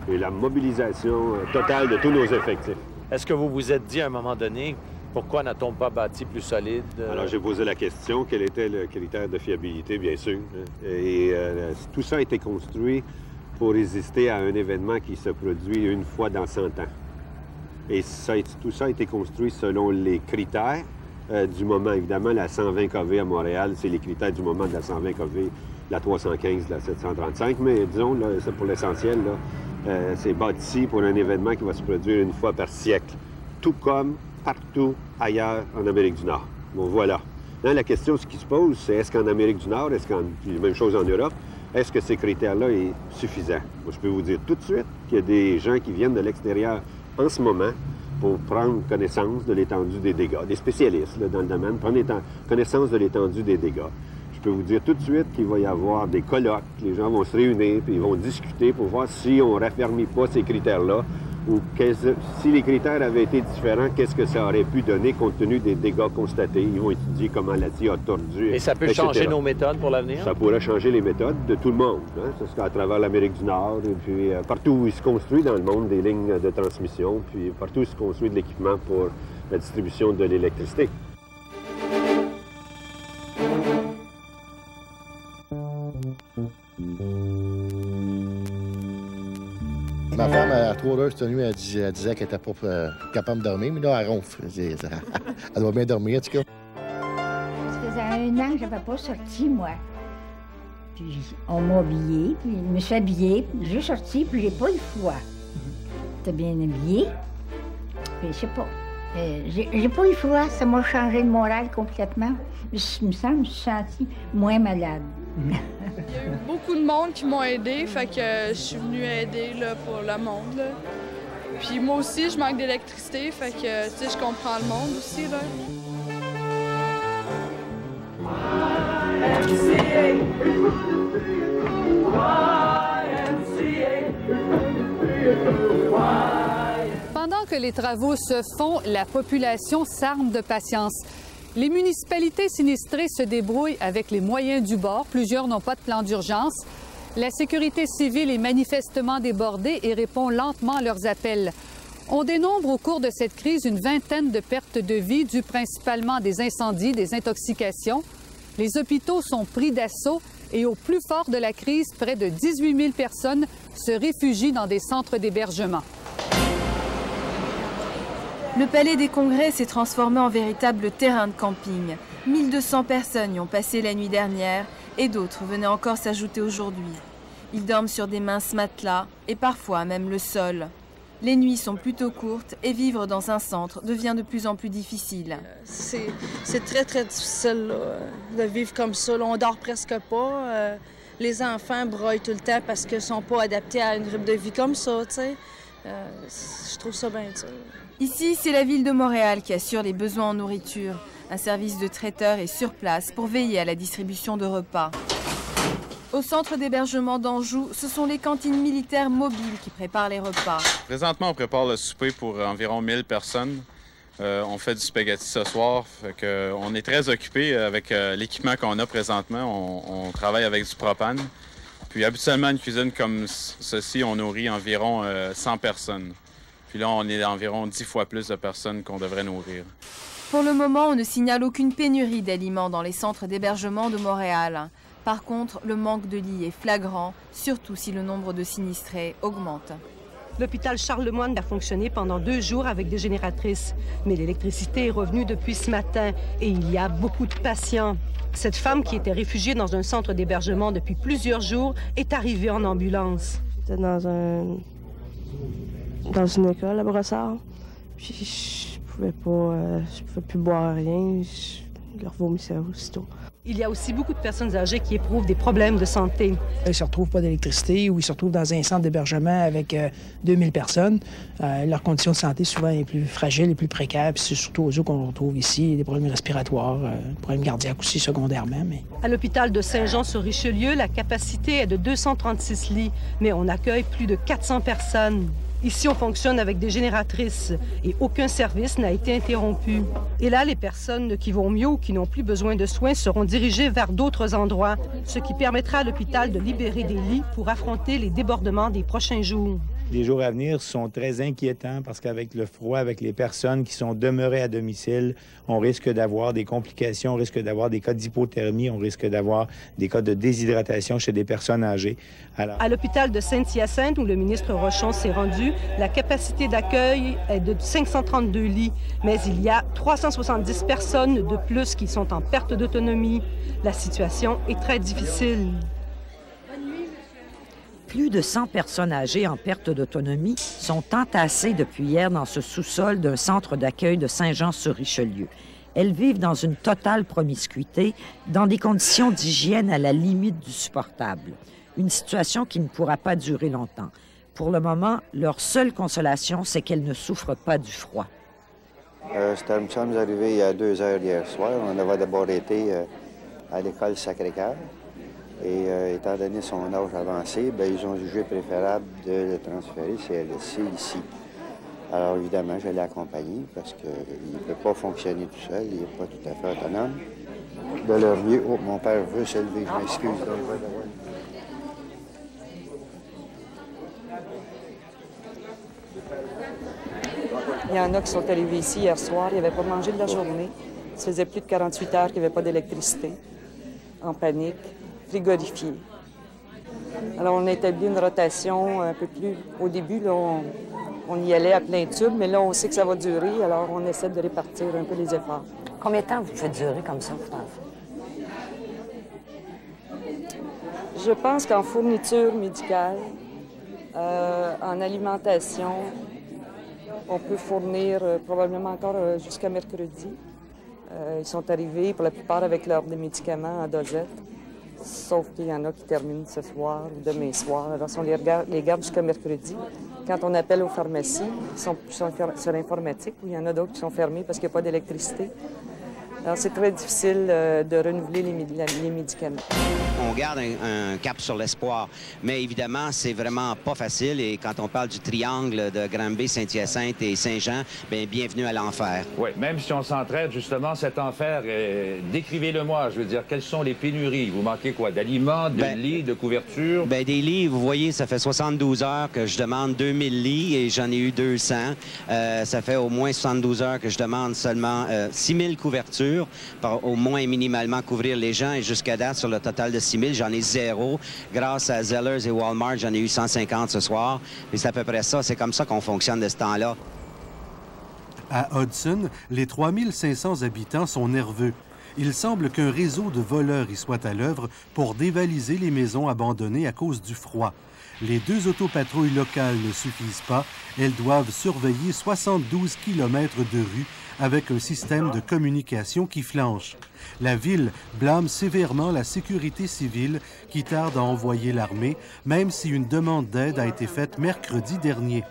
Et la mobilisation totale de tous nos effectifs. Est-ce que vous vous êtes dit à un moment donné, pourquoi n'a-t-on pas bâti plus solide? Alors, j'ai posé la question, quel était le critère de fiabilité, bien sûr. Et tout ça a été construit pour résister à un événement qui se produit une fois dans 100 ans. Et tout ça a été construit selon les critères du moment. Évidemment, la 120 kV à Montréal, c'est les critères du moment de la 120 kV, la 315, la 735. Mais disons, là, c'est pour l'essentiel, c'est bâti pour un événement qui va se produire une fois par siècle. Tout comme partout ailleurs en Amérique du Nord. Bon, voilà. Là, la question, ce qui se pose, c'est est-ce qu'en Amérique du Nord, puis même chose en Europe, est-ce que ces critères-là sont suffisants? Moi, je peux vous dire tout de suite qu'il y a des gens qui viennent de l'extérieur en ce moment pour prendre connaissance de l'étendue des dégâts. Des spécialistes là, dans le domaine prennent connaissance de l'étendue des dégâts. Je peux vous dire tout de suite qu'il va y avoir des colloques, les gens vont se réunir, puis ils vont discuter pour voir si on ne raffermit pas ces critères-là, ou si les critères avaient été différents, qu'est-ce que ça aurait pu donner compte tenu des dégâts constatés. Ils vont étudier comment l'ATI a tordu, et ça peut etc. changer nos méthodes pour l'avenir? Ça pourrait changer les méthodes de tout le monde. Hein? Ça sera à travers l'Amérique du Nord, et puis partout où il se construit dans le monde des lignes de transmission, puis partout où il se construit de l'équipement pour la distribution de l'électricité. Ma femme, à 3 heures cette nuit, elle disait qu'elle n'était pas capable de dormir, mais là, elle ronfle. Elle doit bien dormir, en tout cas. Ça faisait 1 an que je n'avais pas sorti, moi. Puis on m'a habillée, puis je me suis habillée, puis j'ai sorti, puis j'ai pas eu froid. J'étais bien habillée. Puis je sais pas. J'ai pas eu froid, ça m'a changé le moral complètement. Il me semble que je me suis sentie moins malade. Il y a eu beaucoup de monde qui m'ont aidé, fait que je suis venue aider là, pour le monde. Là. Puis moi aussi, je manque d'électricité, fait que tu sais, je comprends le monde aussi. Là. Pendant que les travaux se font, la population s'arme de patience. Les municipalités sinistrées se débrouillent avec les moyens du bord. Plusieurs n'ont pas de plan d'urgence. La sécurité civile est manifestement débordée et répond lentement à leurs appels. On dénombre au cours de cette crise une vingtaine de pertes de vie dues principalement à des incendies, des intoxications. Les hôpitaux sont pris d'assaut et au plus fort de la crise, près de 18 000 personnes se réfugient dans des centres d'hébergement. Le Palais des Congrès s'est transformé en véritable terrain de camping. 1200 personnes y ont passé la nuit dernière et d'autres venaient encore s'ajouter aujourd'hui. Ils dorment sur des minces matelas et parfois même le sol. Les nuits sont plutôt courtes et vivre dans un centre devient de plus en plus difficile. C'est très, très difficile là, de vivre comme ça. Là, on dort presque pas. Les enfants broient tout le temps parce qu'ils ne sont pas adaptés à une grippe de vie comme ça. Je trouve ça bien dur. Ici, c'est la ville de Montréal qui assure les besoins en nourriture. Un service de traiteur est sur place pour veiller à la distribution de repas. Au centre d'hébergement d'Anjou, ce sont les cantines militaires mobiles qui préparent les repas. Présentement, on prépare le souper pour environ 1000 personnes. On fait du spaghetti ce soir. On est très occupés avec l'équipement qu'on a présentement. On travaille avec du propane. Puis habituellement, une cuisine comme ceci, on nourrit environ 100 personnes. Puis là, on est environ 10 fois plus de personnes qu'on devrait nourrir. Pour le moment, on ne signale aucune pénurie d'aliments dans les centres d'hébergement de Montréal. Par contre, le manque de lits est flagrant, surtout si le nombre de sinistrés augmente. L'hôpital Charles-Lemoine a fonctionné pendant 2 jours avec des génératrices. Mais l'électricité est revenue depuis ce matin et il y a beaucoup de patients. Cette femme qui était réfugiée dans un centre d'hébergement depuis plusieurs jours est arrivée en ambulance. J'étais dans une école à Brossard. Puis je pouvais plus boire rien. Je leur vomissais aussitôt. Il y a aussi beaucoup de personnes âgées qui éprouvent des problèmes de santé. Ils ne se retrouvent pas d'électricité ou ils se retrouvent dans un centre d'hébergement avec 2000 personnes. Leur condition de santé souvent est plus fragile et plus précaire. Puis c'est surtout aux eux qu'on retrouve ici des problèmes respiratoires, des problèmes cardiaques aussi secondairement. Mais... À l'hôpital de Saint-Jean-sur-Richelieu, la capacité est de 236 lits, mais on accueille plus de 400 personnes. Ici, on fonctionne avec des génératrices et aucun service n'a été interrompu. Et là, les personnes qui vont mieux ou qui n'ont plus besoin de soins seront dirigées vers d'autres endroits, ce qui permettra à l'hôpital de libérer des lits pour affronter les débordements des prochains jours. Les jours à venir sont très inquiétants parce qu'avec le froid, avec les personnes qui sont demeurées à domicile, on risque d'avoir des complications, on risque d'avoir des cas d'hypothermie, on risque d'avoir des cas de déshydratation chez des personnes âgées. Alors... À l'hôpital de Saint-Hyacinthe, où le ministre Rochon s'est rendu, la capacité d'accueil est de 532 lits, mais il y a 370 personnes de plus qui sont en perte d'autonomie. La situation est très difficile. Plus de 100 personnes âgées en perte d'autonomie sont entassées depuis hier dans ce sous-sol d'un centre d'accueil de Saint-Jean-sur-Richelieu. Elles vivent dans une totale promiscuité, dans des conditions d'hygiène à la limite du supportable. Une situation qui ne pourra pas durer longtemps. Pour le moment, leur seule consolation, c'est qu'elles ne souffrent pas du froid. Nous sommes arrivés il y a 2 heures hier soir. On avait d'abord été à l'école Sacré-Cœur. Et étant donné son âge avancé, bien, ils ont jugé préférable de le transférer CLSC ici. Alors évidemment, je l'ai accompagné parce qu'il ne peut pas fonctionner tout seul, il n'est pas tout à fait autonome. De leur mieux, oh, mon père veut se lever, je m'excuse. Il y en a qui sont arrivés ici hier soir, ils n'avaient pas mangé de la journée. Ça faisait plus de 48 heures qu'il n'y avait pas d'électricité, en panique. Frigorifié. Alors, on a établi une rotation un peu plus... Au début, là, on y allait à plein tube, mais là, on sait que ça va durer, alors on essaie de répartir un peu les efforts. Combien de temps vous faites durer comme ça, votre enfant? Je pense qu'en fourniture médicale, en alimentation, on peut fournir probablement encore jusqu'à mercredi. Ils sont arrivés, pour la plupart, avec leurs médicaments en dosette. Sauf qu'il y en a qui terminent ce soir ou demain soir. Alors, on les garde jusqu'à mercredi. Quand on appelle aux pharmacies, ils sont sur l'informatique, ou il y en a d'autres qui sont fermés parce qu'il n'y a pas d'électricité. Alors, c'est très difficile de renouveler les médicaments. On garde un cap sur l'espoir, mais évidemment, c'est vraiment pas facile. Et quand on parle du triangle de Granby, Saint-Hyacinthe et Saint-Jean, bien, bienvenue à l'enfer. Oui, même si on s'entraide, justement, cet enfer, décrivez-le-moi. Je veux dire, quelles sont les pénuries? Vous manquez quoi? D'aliments, de lits, de couverture? Bien, des lits, vous voyez, ça fait 72 heures que je demande 2000 lits et j'en ai eu 200. Ça fait au moins 72 heures que je demande seulement 6000 couvertures. Pour au moins minimalement couvrir les gens. Et jusqu'à date, sur le total de 6 000, j'en ai 0. Grâce à Zellers et Walmart, j'en ai eu 150 ce soir. Et c'est à peu près ça. C'est comme ça qu'on fonctionne de ce temps-là. À Hudson, les 3500 habitants sont nerveux. Il semble qu'un réseau de voleurs y soit à l'œuvre pour dévaliser les maisons abandonnées à cause du froid. Les 2 autopatrouilles locales ne suffisent pas. Elles doivent surveiller 72 km de rues avec un système de communication qui flanche. La ville blâme sévèrement la sécurité civile qui tarde à envoyer l'armée, même si une demande d'aide a été faite mercredi dernier.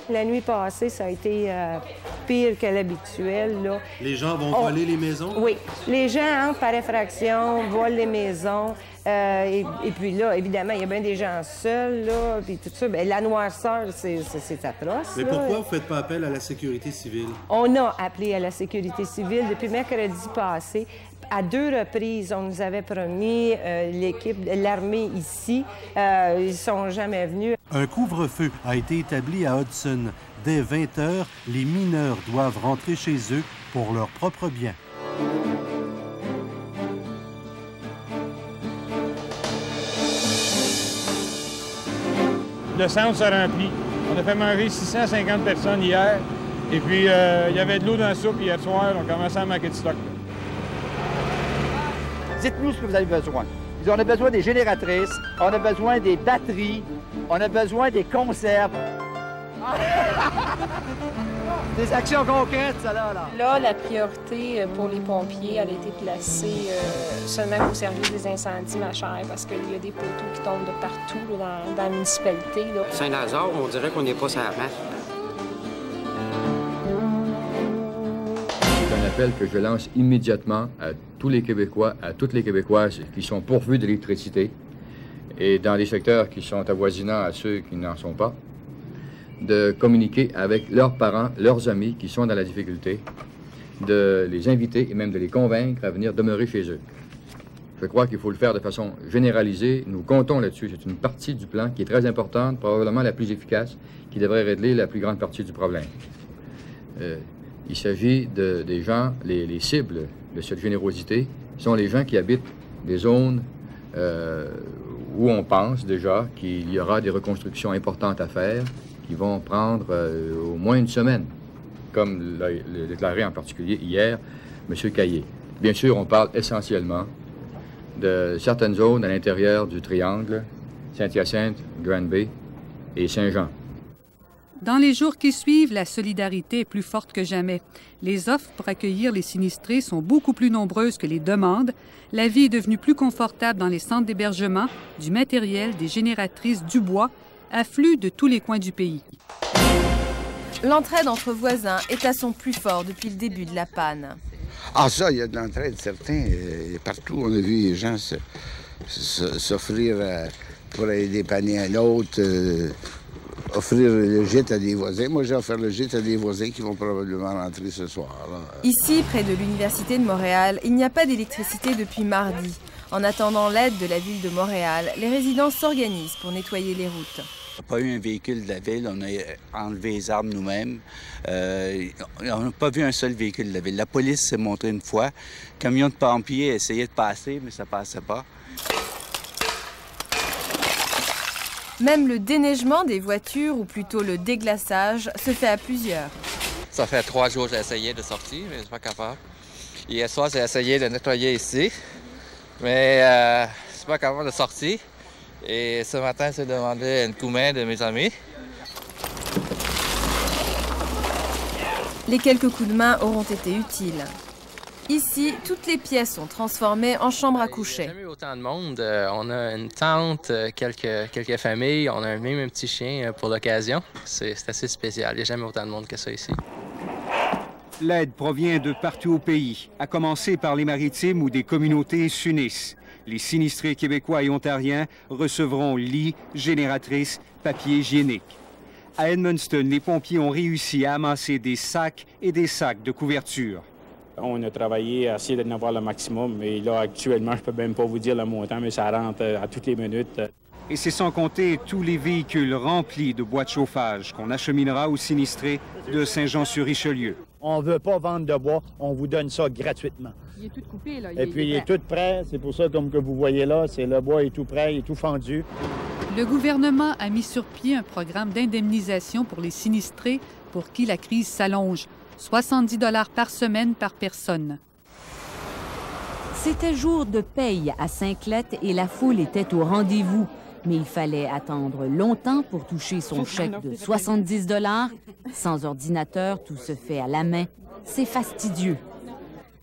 La nuit passée, ça a été pire que l'habituel. Les gens vont voler les maisons? Oui. Les gens entrent par effraction, volent les maisons. Et puis là, évidemment, il y a bien des gens seuls, là, puis tout ça. Bien, la noirceur, c'est atroce. Mais pourquoi vous ne faites pas appel à la sécurité civile? On a appelé à la sécurité civile depuis mercredi passé. À 2 reprises, on nous avait promis l'équipe, l'armée ici. Ils ne sont jamais venus. Un couvre-feu a été établi à Hudson. Dès 20 h, les mineurs doivent rentrer chez eux pour leur propre bien. Le centre se remplit. On a fait manger 650 personnes hier. Et puis, il y avait de l'eau dans la soupe hier soir. On commençait à manquer de stock. Dites-nous ce que vous avez besoin. On a besoin des génératrices, on a besoin des batteries, on a besoin des conserves. Des actions concrètes, ça, là. Là, la priorité pour les pompiers, elle a été placée seulement au service des incendies, ma chère, parce qu'il y a des poteaux qui tombent de partout là, dans la municipalité. Là. Saint-Lazare, on dirait qu'on n'est pas sur la map. C'est un appel que je lance immédiatement à tous les Québécois, à toutes les Québécoises qui sont pourvus d'électricité et dans les secteurs qui sont avoisinants à ceux qui n'en sont pas, de communiquer avec leurs parents, leurs amis qui sont dans la difficulté, de les inviter et même de les convaincre à venir demeurer chez eux. Je crois qu'il faut le faire de façon généralisée. Nous comptons là-dessus. C'est une partie du plan qui est très importante, probablement la plus efficace, qui devrait régler la plus grande partie du problème. Il s'agit des gens, les cibles de cette générosité sont les gens qui habitent des zones où on pense déjà qu'il y aura des reconstructions importantes à faire qui vont prendre au moins une semaine, comme l'a déclaré en particulier hier M. Caillé. Bien sûr, on parle essentiellement de certaines zones à l'intérieur du triangle, Saint-Hyacinthe, Grand Bay et Saint-Jean. Dans les jours qui suivent, la solidarité est plus forte que jamais. Les offres pour accueillir les sinistrés sont beaucoup plus nombreuses que les demandes. La vie est devenue plus confortable dans les centres d'hébergement. Du matériel, des génératrices, du bois affluent de tous les coins du pays. L'entraide entre voisins est à son plus fort depuis le début de la panne. Ah ça, il y a de l'entraide, certain. Partout, on a vu les gens s'offrir pour aller dépanner un autre, offrir le gîte à des voisins. Moi, j'ai offert le gîte à des voisins qui vont probablement rentrer ce soir. Là. Ici, près de l'Université de Montréal, il n'y a pas d'électricité depuis mardi. En attendant l'aide de la Ville de Montréal, les résidents s'organisent pour nettoyer les routes. On n'a pas eu un véhicule de la Ville, on a enlevé les arbres nous-mêmes. On n'a pas vu un seul véhicule de la Ville. La police s'est montrée une fois. Le camion de pompiers essayait de passer, mais ça ne passait pas. Même le déneigement des voitures, ou plutôt le déglaçage, se fait à plusieurs. Ça fait 3 jours que j'ai essayé de sortir, mais je ne suis pas capable. Hier soir, j'ai essayé de nettoyer ici, mais je ne suis pas capable de sortir. Et ce matin, j'ai demandé un coup de main de mes amis. Les quelques coups de main auront été utiles. Ici, toutes les pièces sont transformées en chambres à coucher. Il n'y a jamais eu autant de monde. On a une tante, quelques familles, on a même un petit chien pour l'occasion. C'est assez spécial. Il n'y a jamais autant de monde que ça ici. L'aide provient de partout au pays, à commencer par les Maritimes où des communautés s'unissent. Les sinistrés québécois et ontariens recevront lits, génératrices, papier hygiénique. À Edmundston, les pompiers ont réussi à amasser des sacs et des sacs de couverture. On a travaillé à essayer d'en avoir le maximum, mais là, actuellement, je ne peux même pas vous dire le montant, mais ça rentre à toutes les minutes. Et c'est sans compter tous les véhicules remplis de bois de chauffage qu'on acheminera aux sinistrés de Saint-Jean-sur-Richelieu. On ne veut pas vendre de bois, on vous donne ça gratuitement. Il est tout coupé, là. Et puis, il est tout prêt. C'est pour ça, comme que vous voyez là, le bois est tout prêt, il est tout fendu. Le gouvernement a mis sur pied un programme d'indemnisation pour les sinistrés pour qui la crise s'allonge. 70 $ par semaine par personne. C'était jour de paye à Sainte-Clette et la foule était au rendez-vous. Mais il fallait attendre longtemps pour toucher son chèque de 70 $. Sans ordinateur, tout se fait à la main. C'est fastidieux.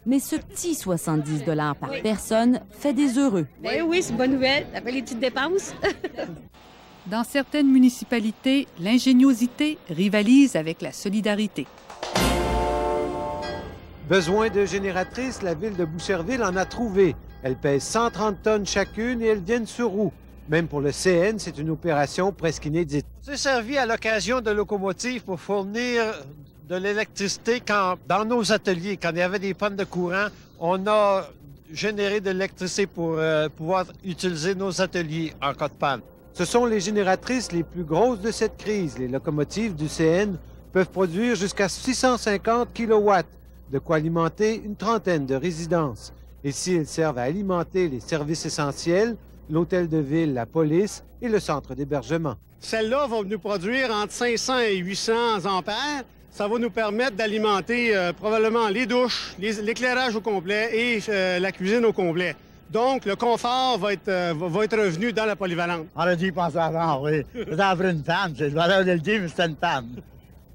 Mais ce petit 70 $ par personne fait des heureux. Ben oui, c'est une bonne nouvelle. Après les petites dépenses. Dans certaines municipalités, l'ingéniosité rivalise avec la solidarité. Besoin de génératrices, la ville de Boucherville en a trouvé. Elles pèsent 130 tonnes chacune et elles viennent sur roue. Même pour le CN, c'est une opération presque inédite. C'est servi à l'occasion de locomotives pour fournir de l'électricité dans nos ateliers. Quand il y avait des pannes de courant, on a généré de l'électricité pour pouvoir utiliser nos ateliers en cas de panne. Ce sont les génératrices les plus grosses de cette crise. Les locomotives du CN peuvent produire jusqu'à 650 kW, de quoi alimenter une trentaine de résidences. Ici, elles servent à alimenter les services essentiels, l'hôtel de ville, la police et le centre d'hébergement. Celles-là vont nous produire entre 500 et 800 ampères. Ça va nous permettre d'alimenter probablement les douches, l'éclairage au complet et la cuisine au complet. Donc, le confort va être revenu dans la polyvalente. On a dû y penser avant, oui. Ça a pris une femme, c'est le valeur de le dire, mais c'était une femme.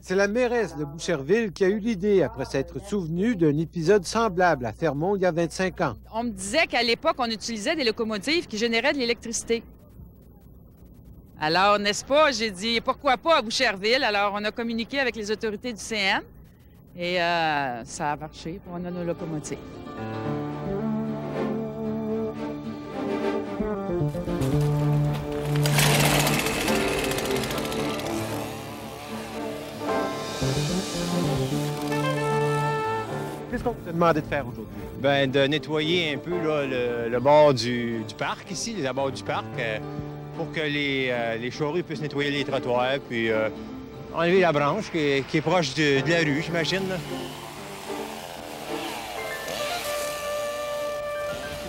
C'est la mairesse de Boucherville qui a eu l'idée après s'être souvenue d'un épisode semblable à Fermont il y a 25 ans. On me disait qu'à l'époque, on utilisait des locomotives qui généraient de l'électricité. Alors, n'est-ce pas, j'ai dit, pourquoi pas à Boucherville? Alors, on a communiqué avec les autorités du CN et ça a marché pour nos locomotives. Qu'est-ce qu'on vous a demandé de faire aujourd'hui? Bien, de nettoyer un peu là, le bord du parc ici, les abords du parc, pour que les charrues puissent nettoyer les trottoirs, puis enlever la branche qui est proche de la rue, j'imagine.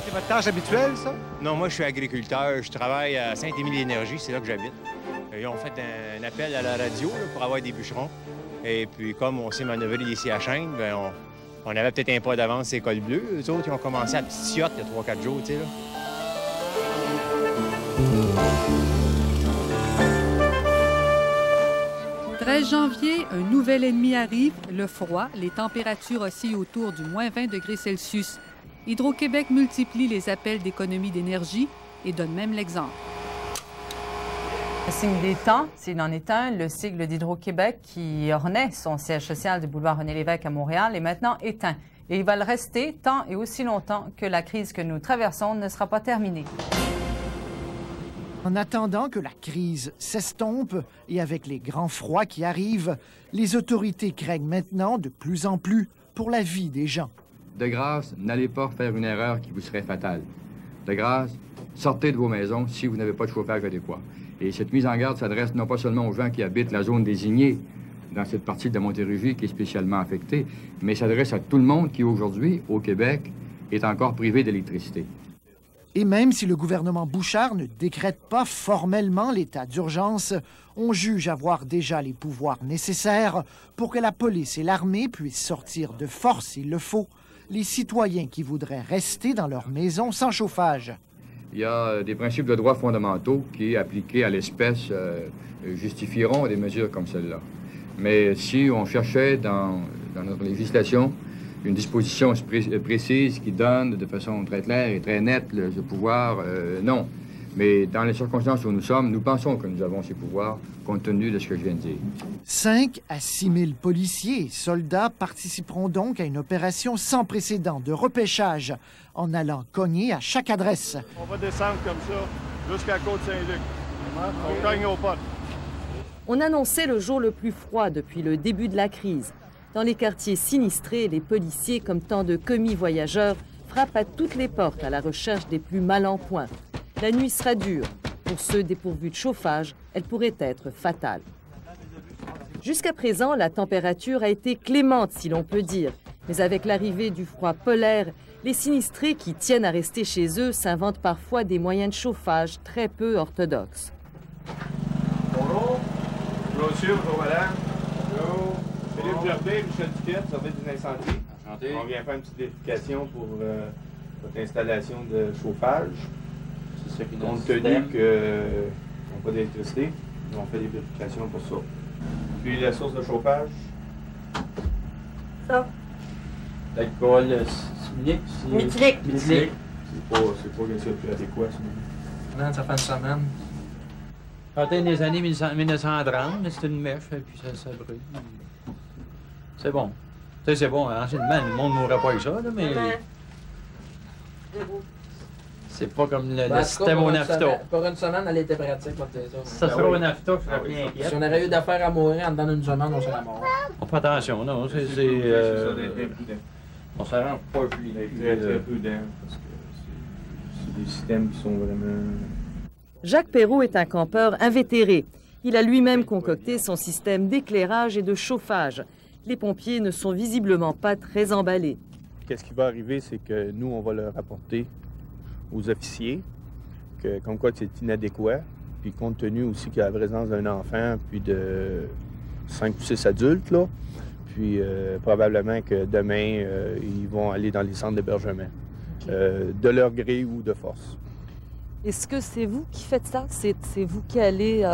C'est votre tâche habituelle, ça? Non, moi, je suis agriculteur. Je travaille à Saint-Émile-Énergie, c'est là que j'habite. Ils ont fait un appel à la radio là, pour avoir des bûcherons. Et puis, comme on sait manœuvrer ici à Chêne, bien, on avait peut-être un pas d'avance ces cols bleus. Eux autres, ils ont commencé à petite ciotte il y a 3-4 jours, tu sais, là. Le 13 janvier, un nouvel ennemi arrive, le froid. Les températures oscillent autour du moins 20 degrés Celsius. Hydro-Québec multiplie les appels d'économie d'énergie et donne même l'exemple. Le signe des temps, s'il en est un, le sigle d'Hydro-Québec qui ornait son siège social du boulevard René-Lévesque à Montréal est maintenant éteint. Et il va le rester tant et aussi longtemps que la crise que nous traversons ne sera pas terminée. En attendant que la crise s'estompe et avec les grands froids qui arrivent, les autorités craignent maintenant de plus en plus pour la vie des gens. De grâce, n'allez pas faire une erreur qui vous serait fatale. De grâce, sortez de vos maisons si vous n'avez pas de chauffage adéquat. Et cette mise en garde s'adresse non pas seulement aux gens qui habitent la zone désignée dans cette partie de la Montérégie qui est spécialement affectée, mais s'adresse à tout le monde qui, aujourd'hui, au Québec, est encore privé d'électricité. Et même si le gouvernement Bouchard ne décrète pas formellement l'état d'urgence, on juge avoir déjà les pouvoirs nécessaires pour que la police et l'armée puissent sortir de force, s'il le faut, les citoyens qui voudraient rester dans leur maison sans chauffage. Il y a des principes de droits fondamentaux qui, appliqués à l'espèce, justifieront des mesures comme celle-là. Mais si on cherchait dans notre législation une disposition précise qui donne de façon très claire et très nette le pouvoir, non. Mais dans les circonstances où nous sommes, nous pensons que nous avons ces pouvoirs, compte tenu de ce que je viens de dire. 5 à 6 000 policiers et soldats participeront donc à une opération sans précédent de repêchage en allant cogner à chaque adresse. On va descendre comme ça jusqu'à Côte-Saint-Luc. On cogne aux portes. On annonçait le jour le plus froid depuis le début de la crise. Dans les quartiers sinistrés, les policiers, comme tant de commis voyageurs, frappent à toutes les portes à la recherche des plus mal en point. La nuit sera dure. Pour ceux dépourvus de chauffage, elle pourrait être fatale. Jusqu'à présent, la température a été clémente, si l'on peut dire. Mais avec l'arrivée du froid polaire, les sinistrés qui tiennent à rester chez eux s'inventent parfois des moyens de chauffage très peu orthodoxes. Bonjour. Bonjour, monsieur. Bonjour, madame. Bonjour. Philippe Jardin, Michel Duquette, service des incendies. Enchanté. On vient faire une petite vérification pour votre installation de chauffage. Compte tenu qu'on n'a pas d'électricité, on fait des vérifications pour ça. Puis la source de chauffage. Ça. L'alcool cynique. Méthylique. Méthylique. C'est pas quelque chose de plus adéquat, ça. Ça fait une semaine. Peut-être des années 1930, c'est une mèche, et puis ça brûle. C'est bon. Tu sais, c'est bon. Anciennement, le monde n'aurait pas eu ça, là, mais... C'est pas comme le système au NAFTA. Pour une semaine, elle était pratique. Ça serait au NAFTA, je serais bien inquiet. Si on aurait eu d'affaires à mourir en dedans d'une semaine, on serait mort. On fait attention, non? On s'en rend pas plus. Très prudent, parce que c'est des systèmes qui sont vraiment... Jacques Perrault est un campeur invétéré. Il a lui-même concocté son système d'éclairage et de chauffage. Les pompiers ne sont visiblement pas très emballés. Qu'est-ce qui va arriver, c'est que nous, on va le rapporter aux officiers, que, comme quoi c'est inadéquat, puis compte tenu aussi qu'il y a la présence d'un enfant, puis de 5 ou 6 adultes, là, puis probablement que demain, ils vont aller dans les centres d'hébergement. OK. de leur gré ou de force. Est-ce que c'est vous qui faites ça? C'est vous qui allez,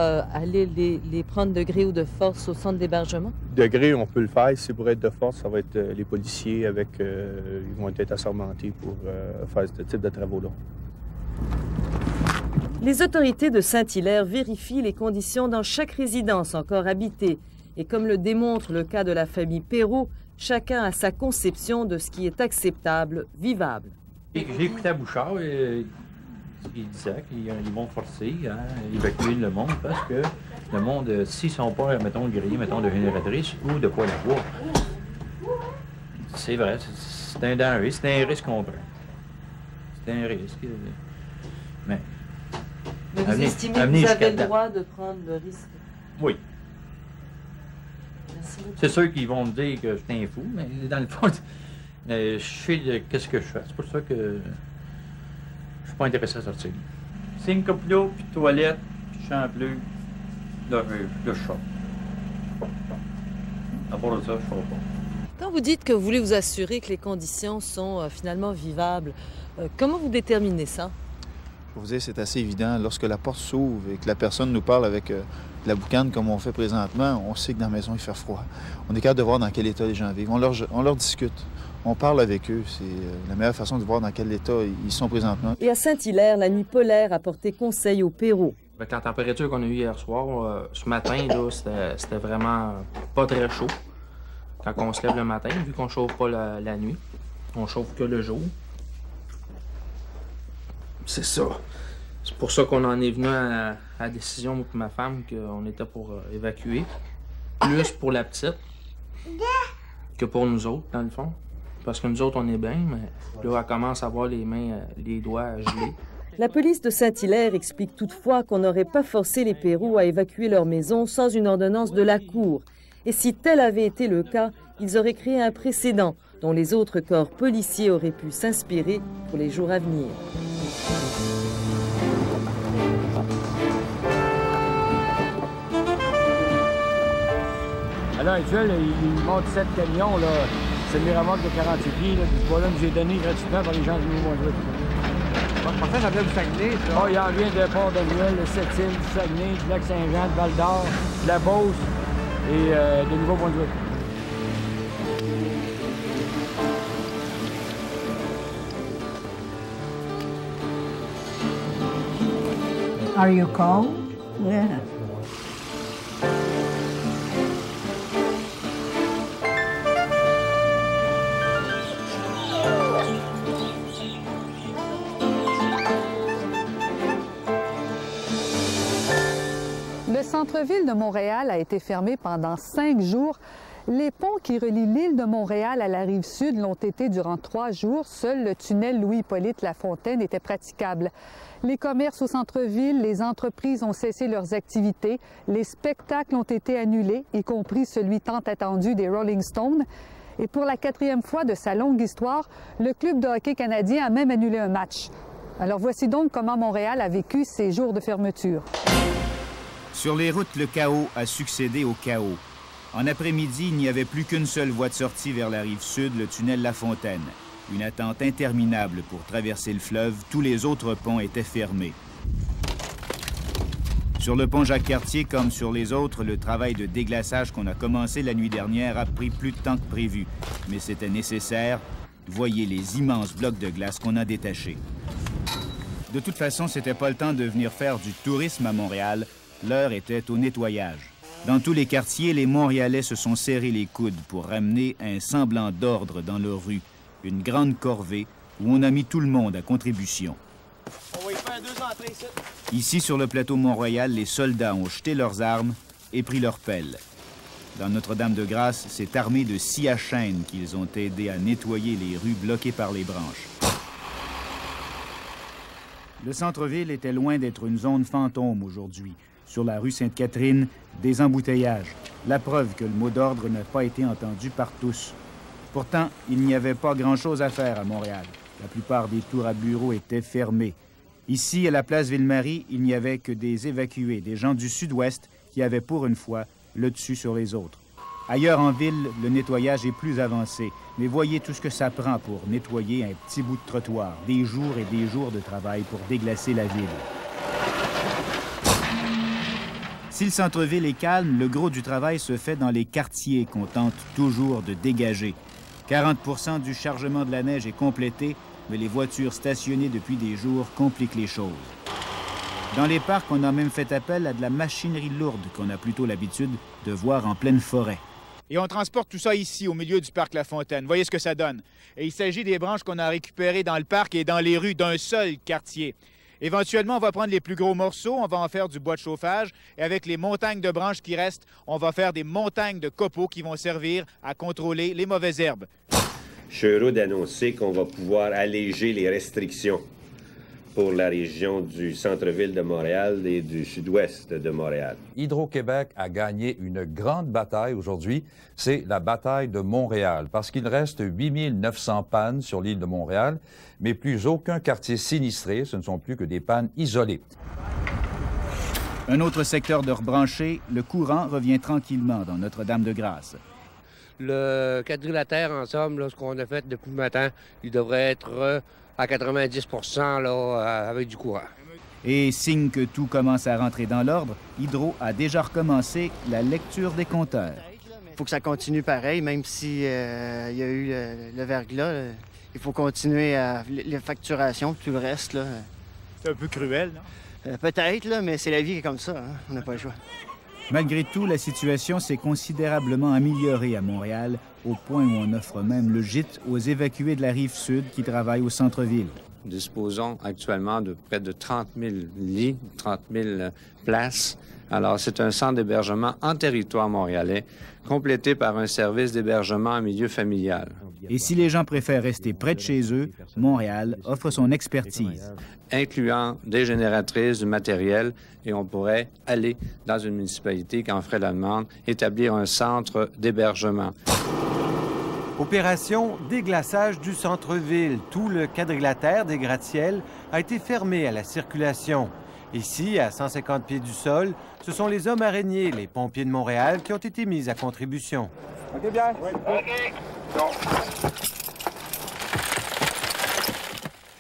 les prendre de gré ou de force au centre d'hébergement? De gré, on peut le faire. Si pour être de force, ça va être les policiers avec... ils vont être assermentés pour faire ce type de travaux-là. Les autorités de Saint-Hilaire vérifient les conditions dans chaque résidence encore habitée. Et comme le démontre le cas de la famille Perrault, chacun a sa conception de ce qui est acceptable, vivable. J'ai écouté à Bouchard et il disait qu'ils vont forcer à évacuer le monde parce que le monde, s'ils ne sont pas, mettons, grillés, mettons, de génératrices ou de poêle à bois, c'est vrai, c'est un danger, c'est un risque qu'on prend. C'est un risque. Mais vous estimez que vous avez le droit de prendre le risque? Oui. C'est sûr qu'ils vont me dire que je suis un fou, mais dans le fond, je sais qu'est-ce que je fais. C'est pour ça que je suis pas intéressé à sortir. C'est une coupe d'eau, puis toilette, puis champlure, là, je sors. À part de ça, je sors pas. Quand vous dites que vous voulez vous assurer que les conditions sont finalement vivables, comment vous déterminez ça? Je vous dire, c'est assez évident. Lorsque la porte s'ouvre et que la personne nous parle avec la boucane comme on fait présentement, on sait que dans la maison, il fait froid. On est capable de voir dans quel état les gens vivent. On leur discute. On parle avec eux. C'est la meilleure façon de voir dans quel état ils sont présentement. Et à Saint-Hilaire, la nuit polaire a porté conseil aux Perrault. Avec la température qu'on a eue hier soir, ce matin, c'était vraiment pas très chaud. Quand on se lève le matin, vu qu'on chauffe pas la nuit, on chauffe que le jour. C'est ça. C'est pour ça qu'on en est venu à la décision, moi et ma femme, qu'on était pour évacuer. Plus pour la petite que pour nous autres, dans le fond. Parce que nous autres, on est bien, mais là, elle commence à avoir les mains, les doigts gelés. La police de Saint-Hilaire explique toutefois qu'on n'aurait pas forcé les Perrault à évacuer leur maison sans une ordonnance de la Cour. Et si tel avait été le cas, ils auraient créé un précédent dont les autres corps policiers auraient pu s'inspirer pour les jours à venir. À l'heure actuelle, il monte 7 camions, là. C'est le Miramar de 48 pieds, là. Ce bois-là nous est donné gratuitement par les gens du Nouveau-Brunswick. En fait, ça vient du Saguenay, ça? Oh, il en vient de Port-de-Noël, de Sept-Îles, du Saguenay, du Lac-Saint-Jean, de Val-d'Or, de la Beauce et de Nouveau-Brunswick. Are you cold? Yeah. Le centre-ville de Montréal a été fermé pendant 5 jours. Les ponts qui relient l'île de Montréal à la rive sud l'ont été durant 3 jours. Seul le tunnel Louis-Hippolyte Lafontaine était praticable. Les commerces au centre-ville, les entreprises ont cessé leurs activités. Les spectacles ont été annulés, y compris celui tant attendu des Rolling Stones. Et pour la 4e fois de sa longue histoire, le club de hockey canadien a même annulé un match. Alors voici donc comment Montréal a vécu ces jours de fermeture. Sur les routes, le chaos a succédé au chaos. En après-midi, il n'y avait plus qu'une seule voie de sortie vers la rive sud, le tunnel Lafontaine. Une attente interminable pour traverser le fleuve, tous les autres ponts étaient fermés. Sur le pont Jacques-Cartier, comme sur les autres, le travail de déglaçage qu'on a commencé la nuit dernière a pris plus de temps que prévu. Mais c'était nécessaire. Voyez les immenses blocs de glace qu'on a détachés. De toute façon, c'était pas le temps de venir faire du tourisme à Montréal. L'heure était au nettoyage. Dans tous les quartiers, les Montréalais se sont serrés les coudes pour ramener un semblant d'ordre dans leurs rues. Une grande corvée où on a mis tout le monde à contribution. On va y faire 2 entrées ici. Ici, sur le plateau Mont-Royal, les soldats ont jeté leurs armes et pris leurs pelles. Dans Notre-Dame-de-Grâce, c'est armé de scie à chaîne qu'ils ont aidé à nettoyer les rues bloquées par les branches. Le centre-ville était loin d'être une zone fantôme aujourd'hui. Sur la rue Sainte-Catherine, des embouteillages. La preuve que le mot d'ordre n'a pas été entendu par tous. Pourtant, il n'y avait pas grand-chose à faire à Montréal. La plupart des tours à bureaux étaient fermées. Ici, à la place Ville-Marie, il n'y avait que des évacués, des gens du sud-ouest qui avaient pour une fois le dessus sur les autres. Ailleurs en ville, le nettoyage est plus avancé. Mais voyez tout ce que ça prend pour nettoyer un petit bout de trottoir. Des jours et des jours de travail pour déglacer la ville. Si le centre-ville est calme, le gros du travail se fait dans les quartiers qu'on tente toujours de dégager. 40% du chargement de la neige est complété, mais les voitures stationnées depuis des jours compliquent les choses. Dans les parcs, on a même fait appel à de la machinerie lourde qu'on a plutôt l'habitude de voir en pleine forêt. Et on transporte tout ça ici, au milieu du parc La Fontaine. Voyez ce que ça donne. Et il s'agit des branches qu'on a récupérées dans le parc et dans les rues d'un seul quartier. Éventuellement, on va prendre les plus gros morceaux, on va en faire du bois de chauffage. Et avec les montagnes de branches qui restent, on va faire des montagnes de copeaux qui vont servir à contrôler les mauvaises herbes. Je suis heureux d'annoncer qu'on va pouvoir alléger les restrictions pour la région du centre-ville de Montréal et du sud-ouest de Montréal. Hydro-Québec a gagné une grande bataille aujourd'hui, c'est la bataille de Montréal, parce qu'il reste 8900 pannes sur l'île de Montréal, mais plus aucun quartier sinistré, ce ne sont plus que des pannes isolées. Un autre secteur de rebranché, le courant revient tranquillement dans Notre-Dame-de-Grâce. Le quadrilatère, en somme, là, ce qu'on a fait depuis le matin, il devrait être à 90 là, avec du courant. Et signe que tout commence à rentrer dans l'ordre, Hydro a déjà recommencé la lecture des compteurs. Il faut que ça continue pareil, même s'il y a eu le verglas. Il faut continuer les facturations, tout le reste. Là. C'est un peu cruel, non? Peut-être, là, mais c'est la vie qui est comme ça. Hein? On n'a pas le choix. Malgré tout, la situation s'est considérablement améliorée à Montréal, au point où on offre même le gîte aux évacués de la Rive-Sud qui travaillent au centre-ville. Nous disposons actuellement de près de 30 000 lits, 30 000 places. Alors, c'est un centre d'hébergement en territoire montréalais, complété par un service d'hébergement en milieu familial. Et si les gens préfèrent rester près de chez eux, Montréal offre son expertise. Incluant des génératrices, du matériel, et on pourrait aller dans une municipalité qui en ferait la demande, établir un centre d'hébergement. Opération déglaçage du centre-ville. Tout le quadrilatère des gratte-ciel a été fermé à la circulation. Ici, à 150 pieds du sol, ce sont les hommes araignées, les pompiers de Montréal, qui ont été mis à contribution. OK, bien. Oui. OK. Non.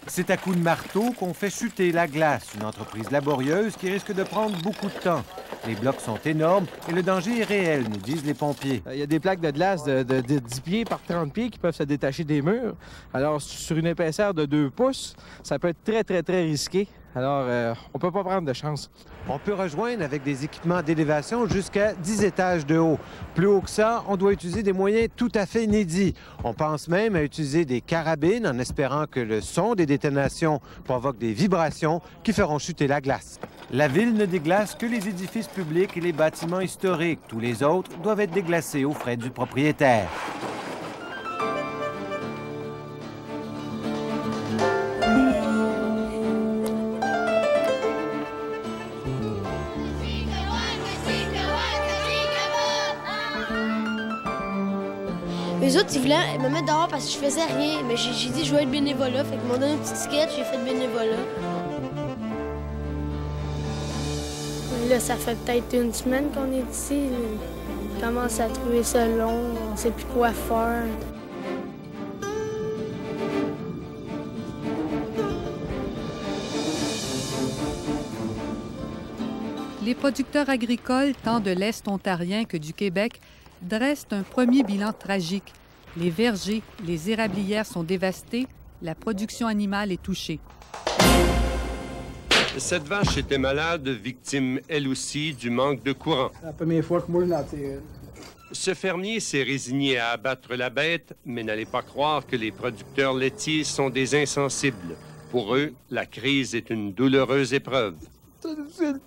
C'est à coups de marteau qu'on fait chuter la glace, une entreprise laborieuse qui risque de prendre beaucoup de temps. Les blocs sont énormes et le danger est réel, nous disent les pompiers. Il y a des plaques de glace de 10 pieds par 30 pieds qui peuvent se détacher des murs. Alors, sur une épaisseur de 2 pouces, ça peut être très, très, très risqué. Alors, on peut pas prendre de chance. On peut rejoindre avec des équipements d'élévation jusqu'à 10 étages de haut. Plus haut que ça, on doit utiliser des moyens tout à fait inédits. On pense même à utiliser des carabines en espérant que le son des détonations provoque des vibrations qui feront chuter la glace. La ville ne déglace que les édifices publics et les bâtiments historiques. Tous les autres doivent être déglacés aux frais du propriétaire. Les autres, ils voulaient me mettre dehors parce que je faisais rien. Mais j'ai dit que je vais être bénévolat. Fait qu'ils m'ont donné un petit ticket, j'ai fait bénévolat. Là, ça fait peut-être une semaine qu'on est ici. On commence à trouver ça long. On ne sait plus quoi faire. Les producteurs agricoles, tant de l'Est ontarien que du Québec, dressent un premier bilan tragique. Les vergers, les érablières sont dévastés, la production animale est touchée. Cette vache était malade, victime elle aussi du manque de courant. C'est la première fois que moi je l'ai tiré. Ce fermier s'est résigné à abattre la bête, mais n'allez pas croire que les producteurs laitiers sont des insensibles. Pour eux, la crise est une douloureuse épreuve. C'est difficile.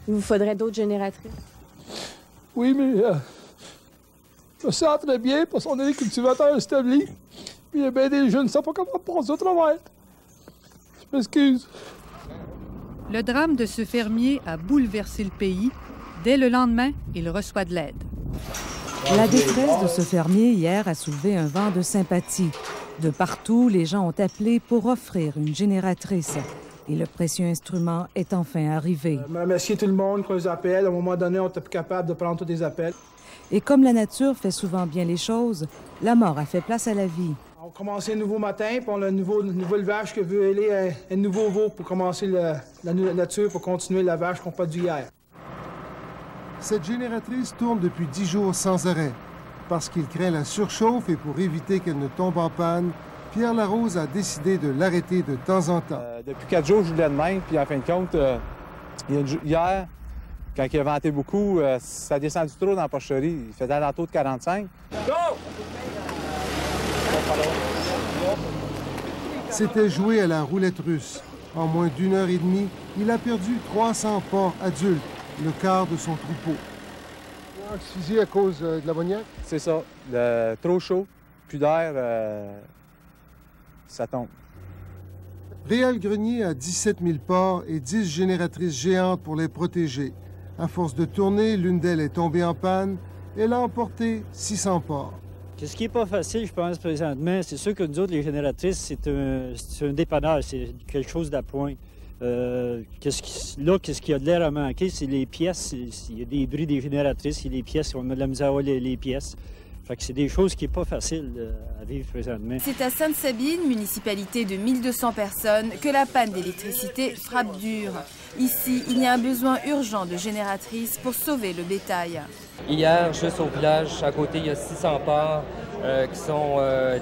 Il vous faudrait d'autres génératrices? Oui, mais je me sens très bien parce qu'on est des cultivateurs établis. Puis il y a bien des jeunes ne savent pas comment passer au travail. Je m'excuse. Le drame de ce fermier a bouleversé le pays. Dès le lendemain, il reçoit de l'aide. La détresse de ce fermier hier a soulevé un vent de sympathie. De partout, les gens ont appelé pour offrir une génératrice. Et le précieux instrument est enfin arrivé. Merci tout le monde qu'on les appelle. À un moment donné, on n'était plus capable de prendre tous les appels. Et comme la nature fait souvent bien les choses, la mort a fait place à la vie. On a commencé un nouveau matin, puis on a un nouveau élevage qui veut aller un nouveau veau pour commencer la nature, pour continuer l'élevage qu'on n'a pas dû hier. Cette génératrice tourne depuis 10 jours sans arrêt. Parce qu'il craint la surchauffe et pour éviter qu'elle ne tombe en panne, Pierre Larose a décidé de l'arrêter de temps en temps. Depuis 4 jours, je voulais de même, puis en fin de compte, hier, quand il a venté beaucoup, ça a descendu trop dans la porcherie. Il faisait alentour de 45. C'était joué à la roulette russe. En moins d'1 heure et demie, il a perdu 300 porcs adultes, le quart de son troupeau. Asphyxie à cause de l'ammoniac? C'est ça. Trop chaud, plus d'air, ça tombe. Réal Grenier a 17 000 porcs et 10 génératrices géantes pour les protéger. À force de tourner, l'une d'elles est tombée en panne. Elle a emporté 600 porcs. Ce qui n'est pas facile, je pense, présentement, c'est sûr que nous autres, les génératrices, c'est un dépannage, c'est quelque chose d'appoint. Qu'est-ce qu'il y a de l'air à manquer, c'est les pièces. Il y a des bris des génératrices, il y a des pièces, on a de la misère à avoir les pièces. Fait que c'est des choses qui n'est pas facile à vivre présentement. C'est à Sainte-Sabine, municipalité de 1200 personnes, que la panne d'électricité frappe dur. Ici, il y a un besoin urgent de génératrices pour sauver le bétail. Hier, juste au village, à côté, il y a 600 porcs qui sont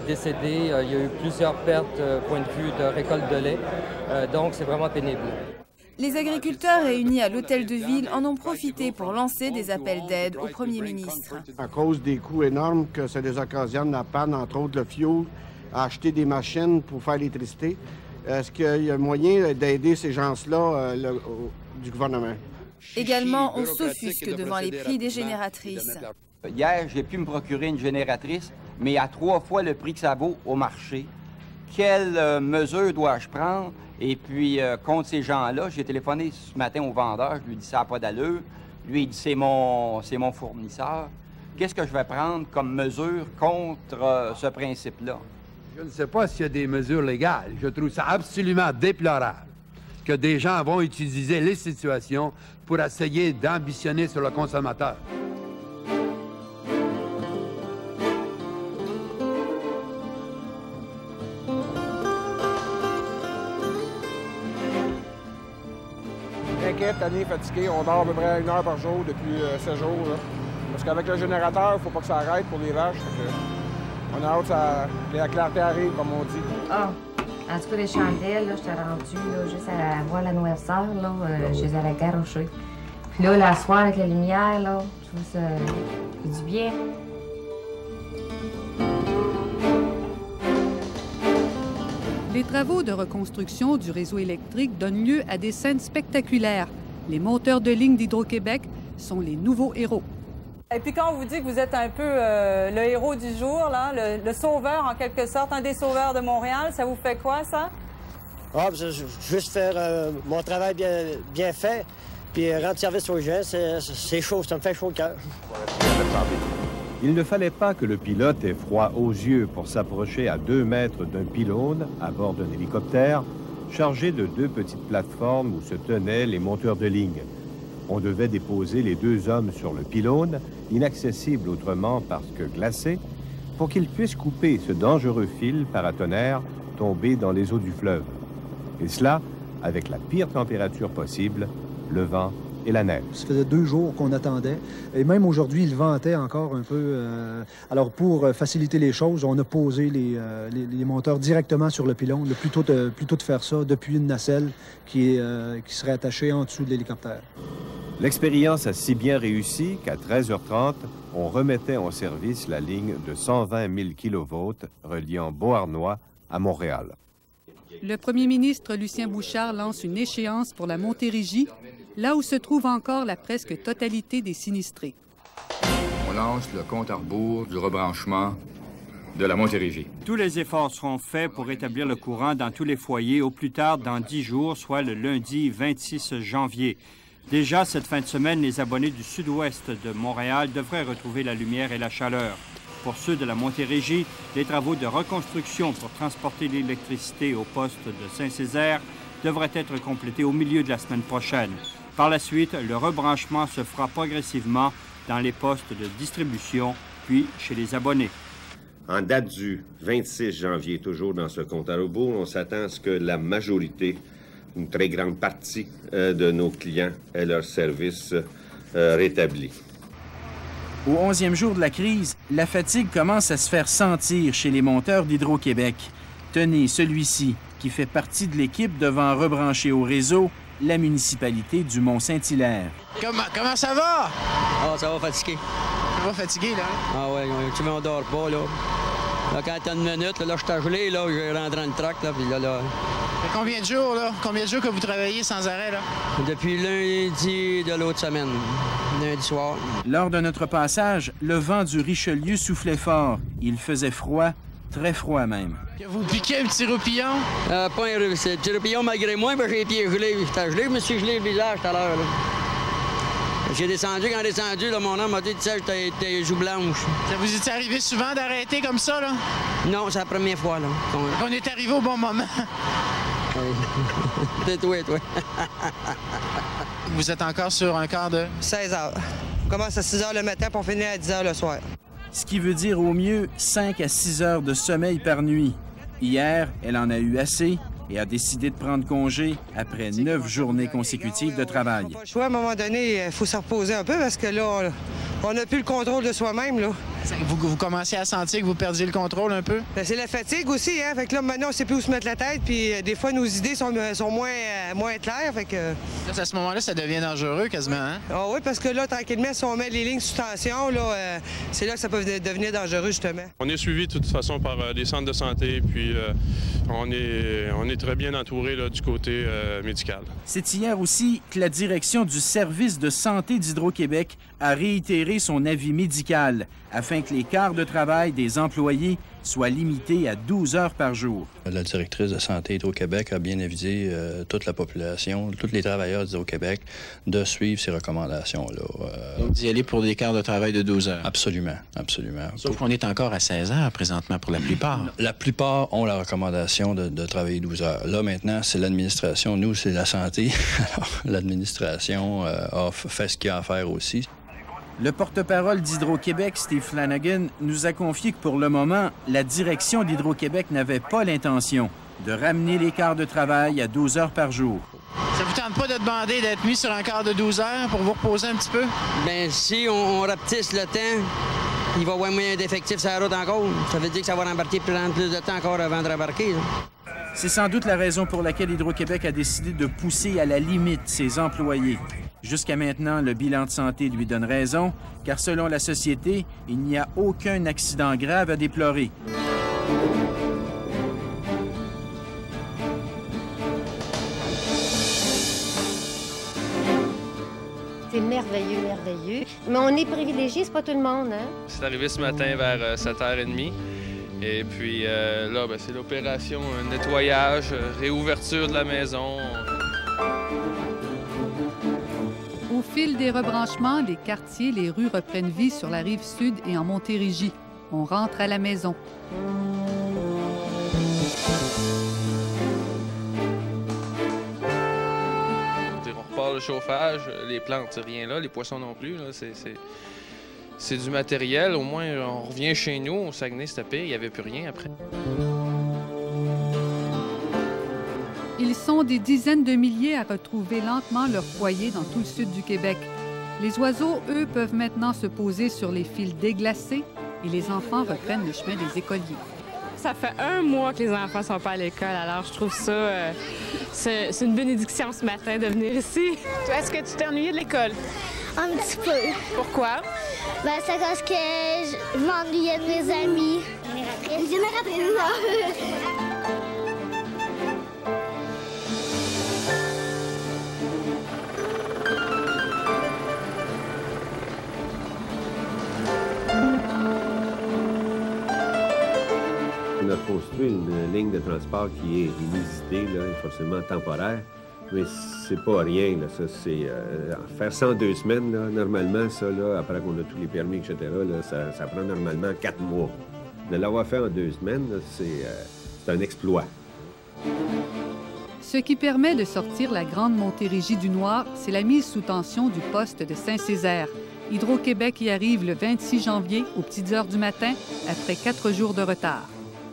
décédés. Il y a eu plusieurs pertes point de vue de récolte de lait. Donc, c'est vraiment pénible. Les agriculteurs réunis à l'hôtel de ville en ont profité pour lancer des appels d'aide au premier ministre. À cause des coûts énormes que ça les occasionne, la panne, entre autres le fioul, à acheter des machines pour faire l'électricité, est-ce qu'il y a moyen d'aider ces gens-là du gouvernement? Également, on s'offusque devant les prix des génératrices. Hier, j'ai pu me procurer une génératrice, mais à 3 fois le prix que ça vaut au marché. Quelles mesures dois-je prendre? Et puis, contre ces gens-là, j'ai téléphoné ce matin au vendeur, je lui ai dit ça n'a pas d'allure. Lui, il dit c'est mon fournisseur. Qu'est-ce que je vais prendre comme mesure contre ce principe-là? Je ne sais pas s'il y a des mesures légales. Je trouve ça absolument déplorable que des gens vont utiliser les situations pour essayer d'ambitionner sur le consommateur. Inquiète, tanné, fatigué, on dort à peu près 1 heure par jour depuis 7 jours. Là. Parce qu'avec le générateur, il ne faut pas que ça arrête pour les vaches. On a hâte que la clarté arrive, comme on dit. Ah, en tout cas, les chandelles, là, j'étais rendue juste à voir la noirceur, là, je les avais garochées. Puis là, la soirée avec la lumière, là, je trouve ça fait du bien. Les travaux de reconstruction du réseau électrique donnent lieu à des scènes spectaculaires. Les monteurs de ligne d'Hydro-Québec sont les nouveaux héros. Et puis quand on vous dit que vous êtes un peu le héros du jour, là, le sauveur en quelque sorte, un des sauveurs de Montréal, ça vous fait quoi, ça? Ah, juste faire mon travail bien fait, puis rendre service aux gens, c'est chaud, ça me fait chaud le cœur. Il ne fallait pas que le pilote ait froid aux yeux pour s'approcher à 2 mètres d'un pylône à bord d'un hélicoptère chargé de 2 petites plateformes où se tenaient les monteurs de ligne. On devait déposer les 2 hommes sur le pylône, inaccessible autrement parce que glacé, pour qu'ils puissent couper ce dangereux fil paratonnerre tombé dans les eaux du fleuve. Et cela avec la pire température possible, le vent et la neige. Ça faisait 2 jours qu'on attendait. Et même aujourd'hui, il ventait encore un peu. Alors, pour faciliter les choses, on a posé les monteurs directement sur le pylône, plutôt de faire ça depuis une nacelle qui serait attachée en dessous de l'hélicoptère. L'expérience a si bien réussi qu'à 13h30, on remettait en service la ligne de 120 000 kV reliant Beauharnois à Montréal. Le premier ministre Lucien Bouchard lance une échéance pour la Montérégie, là où se trouve encore la presque totalité des sinistrés. On lance le compte à rebours du rebranchement de la Montérégie. Tous les efforts seront faits pour rétablir le courant dans tous les foyers au plus tard dans 10 jours, soit le lundi 26 janvier. Déjà, cette fin de semaine, les abonnés du sud-ouest de Montréal devraient retrouver la lumière et la chaleur. Pour ceux de la Montérégie, les travaux de reconstruction pour transporter l'électricité au poste de Saint-Césaire devrait être complété au milieu de la semaine prochaine. Par la suite, le rebranchement se fera progressivement dans les postes de distribution, puis chez les abonnés. En date du 26 janvier, toujours dans ce compte à rebours, on s'attend à ce que la majorité, une très grande partie de nos clients aient leur service rétabli. Au 11e jour de la crise, la fatigue commence à se faire sentir chez les monteurs d'Hydro-Québec. Tenez celui-ci, qui fait partie de l'équipe devant rebrancher au réseau la municipalité du Mont-Saint-Hilaire. Comment ça va? Ah, ça va fatigué. Ça va fatigué, là? Ah ouais, tu m'en dors pas, là. Là, quand t'as une minute, là, je suis gelé, là, je rentre dans le truck, là, puis là... Ça fait combien de jours, là? Combien de jours que vous travaillez sans arrêt, là? Depuis lundi de l'autre semaine, lundi soir. Lors de notre passage, le vent du Richelieu soufflait fort. Il faisait froid, très froid même. Vous piquez un petit roupillon? Pas un petit roupillon malgré moi, parce que j'ai les pieds gelés. J'étais gelé, je me suis gelé le visage tout à l'heure, là. J'ai descendu, quand descendu, là, mon homme m'a dit, tu sais, t'as les joues blanches. Ça vous est arrivé souvent d'arrêter comme ça, là? Non, c'est la première fois, là. On est arrivé au bon moment. C'est toi. Vous êtes encore sur un quart de... 16 heures. On commence à 6 heures le matin pour finir à 10 heures le soir. Ce qui veut dire au mieux 5 à 6 heures de sommeil par nuit. Hier, elle en a eu assez et a décidé de prendre congé après 9 journées consécutives de travail. Pas le choix, à un moment donné, il faut se reposer un peu parce que là, on n'a plus le contrôle de soi-même, là. Vous commencez à sentir que vous perdiez le contrôle un peu? Bien, c'est la fatigue aussi, hein? Fait que là, maintenant, on ne sait plus où se mettre la tête, puis des fois, nos idées sont moins claires, fait que... Là, à ce moment-là, ça devient dangereux quasiment, hein? Ah oui, parce que là, tranquillement, si on met les lignes sous tension, là, c'est là que ça peut devenir dangereux, justement. On est suivi de toute façon par des centres de santé, puis on est très bien entouré là, du côté médical. C'est hier aussi que la direction du service de santé d'Hydro-Québec a réitéré son avis médical afin que les quarts de travail des employés soient limités à 12 heures par jour. La directrice de santé Hydro-Québec a bien avisé toute la population, tous les travailleurs d'Hydro-Québec de suivre ces recommandations-là. Donc, d'y aller pour des quarts de travail de 12 heures? Absolument, absolument. Sauf qu'on est encore à 16 heures présentement pour la plupart. La plupart ont la recommandation de travailler 12 heures. Là, maintenant, c'est l'administration. Nous, c'est la santé. Alors, l'administration a fait ce qu'il y a à faire aussi. Le porte-parole d'Hydro-Québec, Steve Flanagan, nous a confié que pour le moment, la direction d'Hydro-Québec n'avait pas l'intention de ramener les quarts de travail à 12 heures par jour. Ça vous tente pas de demander d'être mis sur un quart de 12 heures pour vous reposer un petit peu? Bien, si on rapetisse le temps, il va y avoir moins d'effectifs sur la route encore. Ça veut dire que ça va rembarquer plus de temps encore avant de rembarquer, là. C'est sans doute la raison pour laquelle Hydro-Québec a décidé de pousser à la limite ses employés. Jusqu'à maintenant, le bilan de santé lui donne raison, car selon la société, il n'y a aucun accident grave à déplorer. C'est merveilleux, merveilleux. Mais on est privilégiés, c'est pas tout le monde, hein? C'est arrivé ce matin vers 7h30. Et puis là, ben, c'est l'opération nettoyage, réouverture de la maison. Au fil des rebranchements, les quartiers, les rues reprennent vie sur la rive sud et en Montérégie. On rentre à la maison. On repart le chauffage, les plantes, rien là, les poissons non plus. Là, c'est du matériel. Au moins, on revient chez nous, au Saguenay, c'était pire, il n'y avait plus rien après. Ils sont des dizaines de milliers à retrouver lentement leur foyer dans tout le sud du Québec. Les oiseaux, eux, peuvent maintenant se poser sur les fils déglacés et les enfants reprennent le chemin des écoliers. Ça fait 1 mois que les enfants ne sont pas à l'école, alors je trouve ça, c'est une bénédiction ce matin de venir ici. Est-ce que tu t'es ennuyée de l'école? Un petit peu. Pourquoi? Ben, c'est parce que je m'ennuyais de mes amis. Une génératrice. On a construit une ligne de transport qui est inusitée, là, et forcément temporaire. Mais c'est pas rien, là, ça, c'est... faire ça en 2 semaines, là, normalement, ça, là, après qu'on a tous les permis, etc., là, ça prend normalement 4 mois. De l'avoir fait en 2 semaines, là, c'est un exploit. Ce qui permet de sortir la grande Montérégie du Noir, c'est la mise sous tension du poste de Saint-Césaire. Hydro-Québec y arrive le 26 janvier aux petites heures du matin, après 4 jours de retard.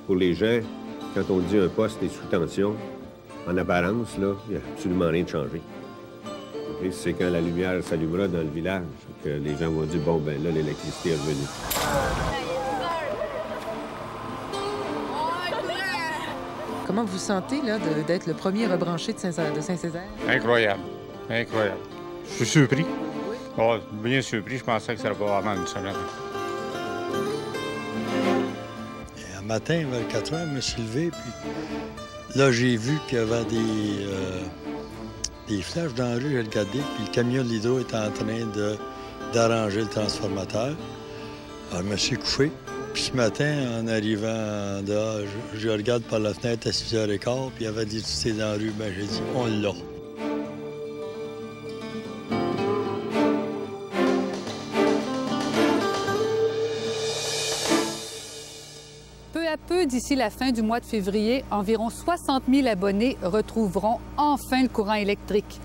Pour les gens, quand on dit un poste est sous tension, en apparence, là, il n'y a absolument rien de changé. Okay? C'est quand la lumière s'allumera dans le village que les gens vont dire, bon, ben là, l'électricité est revenue. Comment vous sentez là, d'être le premier rebranché de Saint-Césaire? Incroyable. Incroyable. Je suis surpris. Oui? Oh, bien surpris. Je pensais que ça allait pas avant une semaine. Et un matin, vers 4 heures, je me suis levé, puis là, j'ai vu qu'il y avait des flashs dans la rue. J'ai regardé, puis le camion de l'hydro était en train d'arranger le transformateur. Alors, je me suis couché. Puis ce matin, en arrivant dehors, je regarde par la fenêtre à 6h15, puis il y avait des électricité dans la rue. Bien, j'ai dit, on l'a. Peu à peu, d'ici la fin du mois de février, environ 60 000 abonnés retrouveront enfin le courant électrique.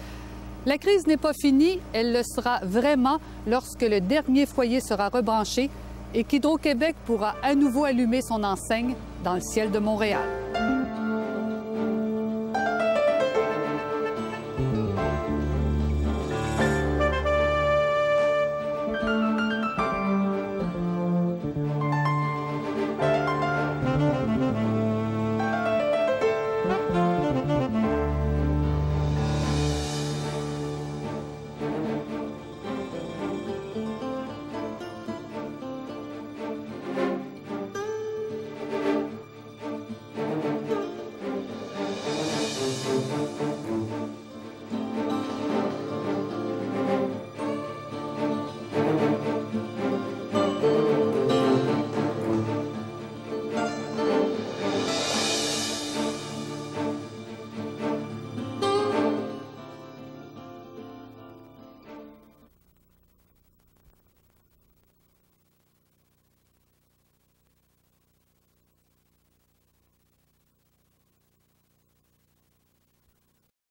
La crise n'est pas finie, elle le sera vraiment lorsque le dernier foyer sera rebranché et qu'Hydro-Québec pourra à nouveau allumer son enseigne dans le ciel de Montréal.